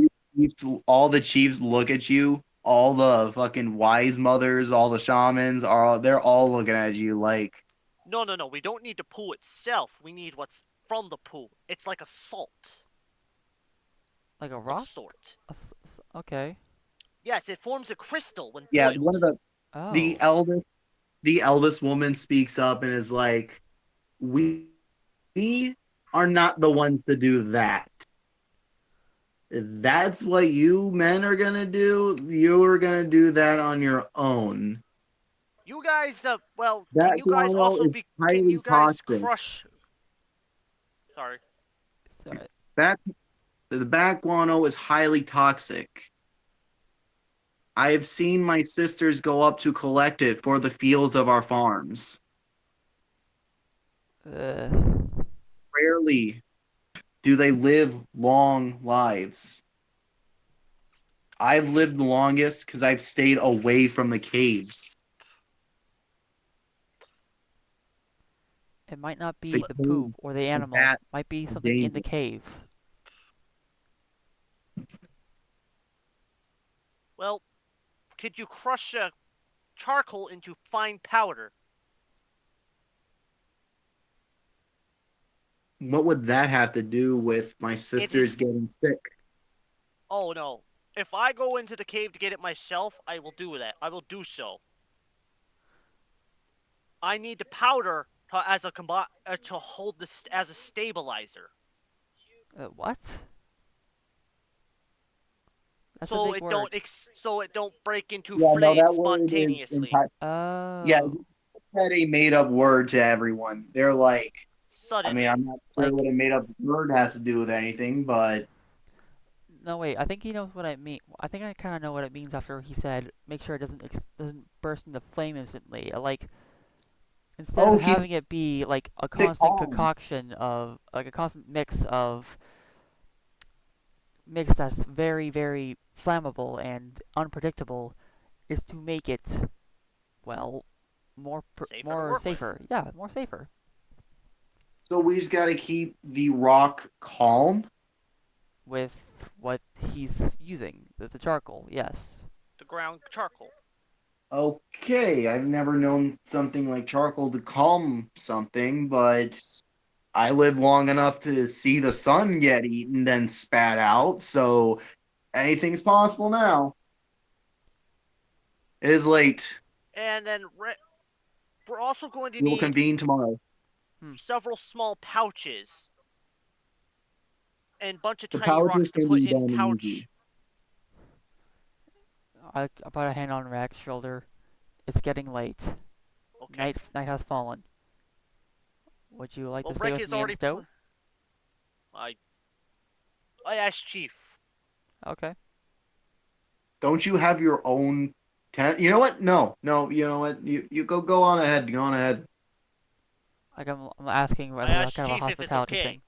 the Chiefs look at you. All the fucking wise mothers, all the shamans they're all looking at you like, No, no, no. We don't need the poo itself. We need what's from the poo. It's like a salt Like a of rock? sort. Okay. Yes, it forms a crystal when yeah, one of boiled. the Oh. eldest the eldest woman speaks up and is like, "We are not the ones to do that. If that's what you men are gonna do, you're gonna do that on your own." You guys, well, That guano is can highly you guys toxic. crush? Sorry. Sorry. That the back guano is highly toxic. I have seen my sisters go up to collect it for the fields of our farms. Uh, Rarely do they live long lives. I've lived the longest because I've stayed away from the caves. it might not The be the poop caves, or the the animal. bats, Might be the something in the danger. cave. Well, could you crush charcoal into fine powder? What would that have to do with my It is. sisters getting sick? Oh no. If I go into the cave to get it myself, I will do that. I will do so. I need the powder to hold this as a stabilizer, What? That's a so big word. so it don't break into Yeah, no, flame that word is spontaneously. yeah, Oh. you said a made up word to everyone. They're like, I mean, Suddenly. I'm not sure Like, what a made up word has to do with anything, but no, wait. I think he knows what I mean. I think I kind of know what it means after he said, make sure it doesn't burst into flame instantly. Like, instead of oh, keep having it be like a it constant calm. concoction of, like a constant mix that's very, very flammable and unpredictable, is to make it, well, Safer to more work with. safer. Yeah, more safer. So we just got to keep the rock calm. With what he's using, the charcoal, yes. The ground charcoal. Okay, I've never known something like charcoal to calm something, but I live long enough to see the sun get eaten, then spat out, so anything's possible now. It is late. And then we're also going to We will need convene tomorrow. Hmm. several small pouches, and a bunch of The tiny pouches rocks to can put be in done easy. pouch. I put a hand on Rex's shoulder. It's getting late. Okay. Night has fallen. Would you like to Well, stay Rek with is me and already. Stowe? I asked Chief. Okay. Don't you have your own tent? You know what? No, no. You know what? You go on ahead. Go on ahead. Like I'm asking I as a asked kind of a Chief if it's hospitality okay. thing.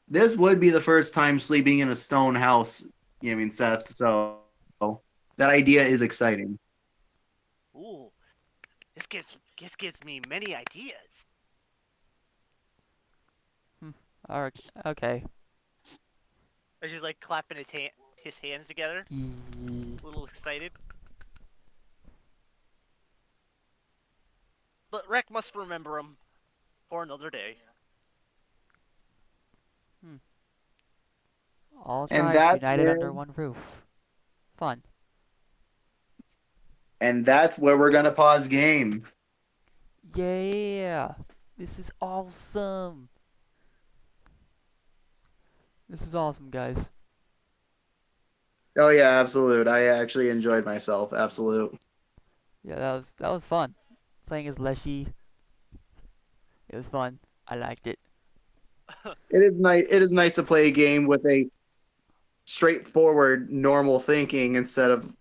This would be the first time sleeping in a stone house. I mean, Seth. So that idea is exciting. Ooh, this gives me many ideas. Hmm. Alright. Okay. Or just like clapping his hands together, Yee. a little excited. But Rek must remember him for another day. Hmm. All And tribes that's united where under one roof. Fun. we're gonna pause game. Yeah. This is awesome. This is awesome, guys. Oh yeah, absolute. I actually enjoyed myself. Absolute. Yeah, that was fun. Playing as Leshy. It was fun. I liked it. It is nice. It is nice to play a game with a straightforward, normal thinking instead of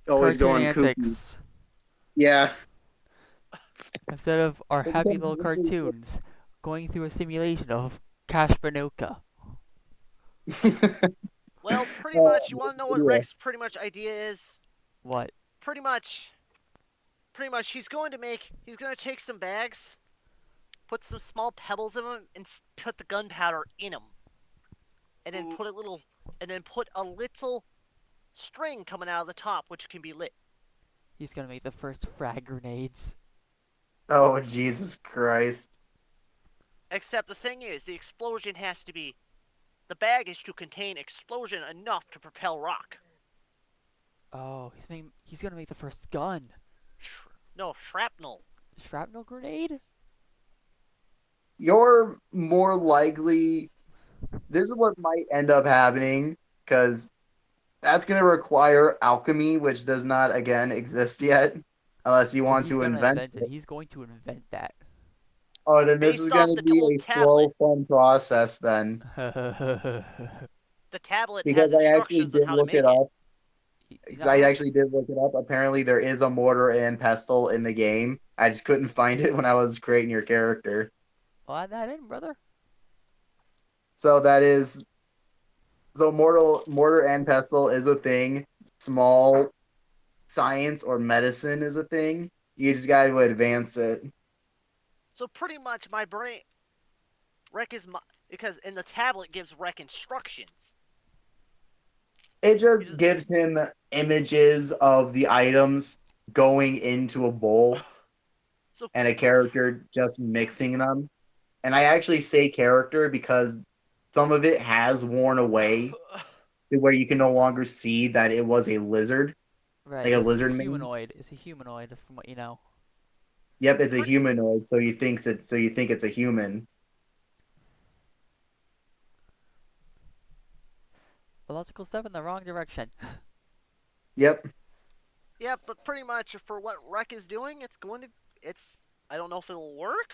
always Cartoon going kooky. antics. Yeah. Instead of our It happy becomes little really cartoons going through a simulation of Cash Banuka. Well, pretty Oh, much, you want to know what yeah. Rek's pretty much idea is? What? Pretty much, he's going to take some bags, put some small pebbles in them, and put the gunpowder in them, and then put a little string coming out of the top, which can be lit. He's gonna make the first frag grenades. Oh, Jesus Christ. Except the thing is, the bag is to contain explosion enough to propel rock. Oh, he's gonna make the first gun. No, shrapnel. Shrapnel grenade? You're more likely. This is what might end up happening because that's going to require alchemy, which does not, again, exist yet, unless you Oh, want he's to gonna invent invent it. it. He's going to invent that. Oh, then this is Based going off to the be old a tablet. slow, fun process then, The tablet because has I actually instructions on did how to look it make it. up. He's 'Cause not I wrong. actually did look it up. Apparently, there is a mortar and pestle in the game. I just couldn't find it when I was creating your character. Well, add that in, brother. So that is so mortar and pestle is a thing. Small science or medicine is a thing. You just got to advance it. So pretty much my brain, Rek is my, because in the tablet gives Rek instructions. It He just just, gives him images of the items going into a bowl so and a character just mixing them. And I actually say character because some of it has worn away to where you can no longer see that it was a lizard, Right, like a this is a lizard man. humanoid. It's a humanoid, from what you know. Yep, it's a pretty humanoid, so you think it's a human. A logical step in the wrong direction. Yep. yeah, but pretty much for what Rek is doing, it's I don't know if it'll work.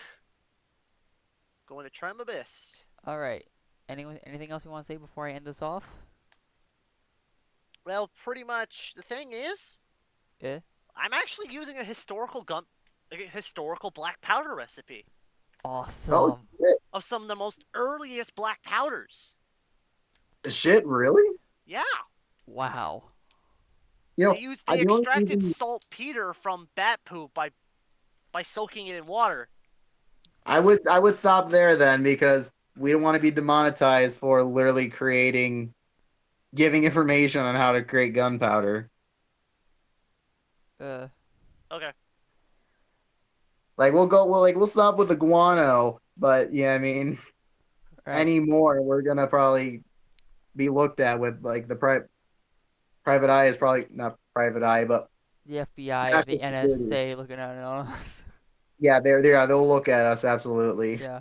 Going to try my best. Alright. Anything else you want to say before I end this off? Well, pretty much the thing is, Eh? I'm actually using a historical black powder recipe Oh Awesome. of some of the most earliest black powders. shit, really? Yeah, Wow. You know, they the only extracted reason saltpeter from bat poop by soaking it in water. I would stop there then because we don't want to be demonetized for literally giving information on how to create gunpowder. Uh, Okay. We'll stop with the guano, but yeah, I mean, right. anymore we're gonna probably be looked at with like the private eye is probably not private eye, but The FBI, the national security. NSA looking at us. Yeah, they'll look at us absolutely. Yeah.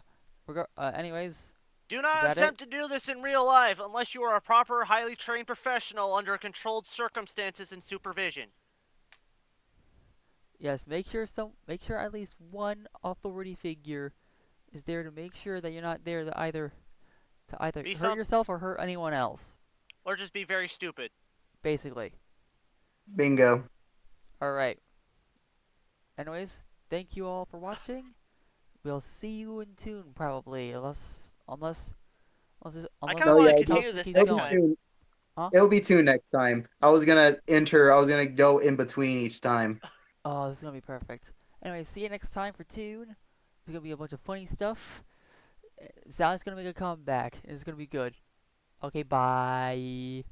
Anyways, Do is not that it? attempt to do this in real life unless you are a proper, highly trained professional under controlled circumstances and supervision. Yes. Make sure at least one authority figure is there to make sure that you're not there to either Be hurt some, yourself or hurt anyone else. or just be very stupid. Basically. Bingo. All right. Anyways, thank you all for watching. We'll see you in Toon probably, I unless kind of Oh want yeah, to the continue connection this keeps it'll next be going. time. Toon. Huh? It'll be Toon next time. I was gonna go in between each time. Oh, this is gonna be perfect. Anyway, see you next time for Toon. There's gonna be a bunch of funny stuff. Sally's gonna make a comeback. It's gonna be good. Okay, bye.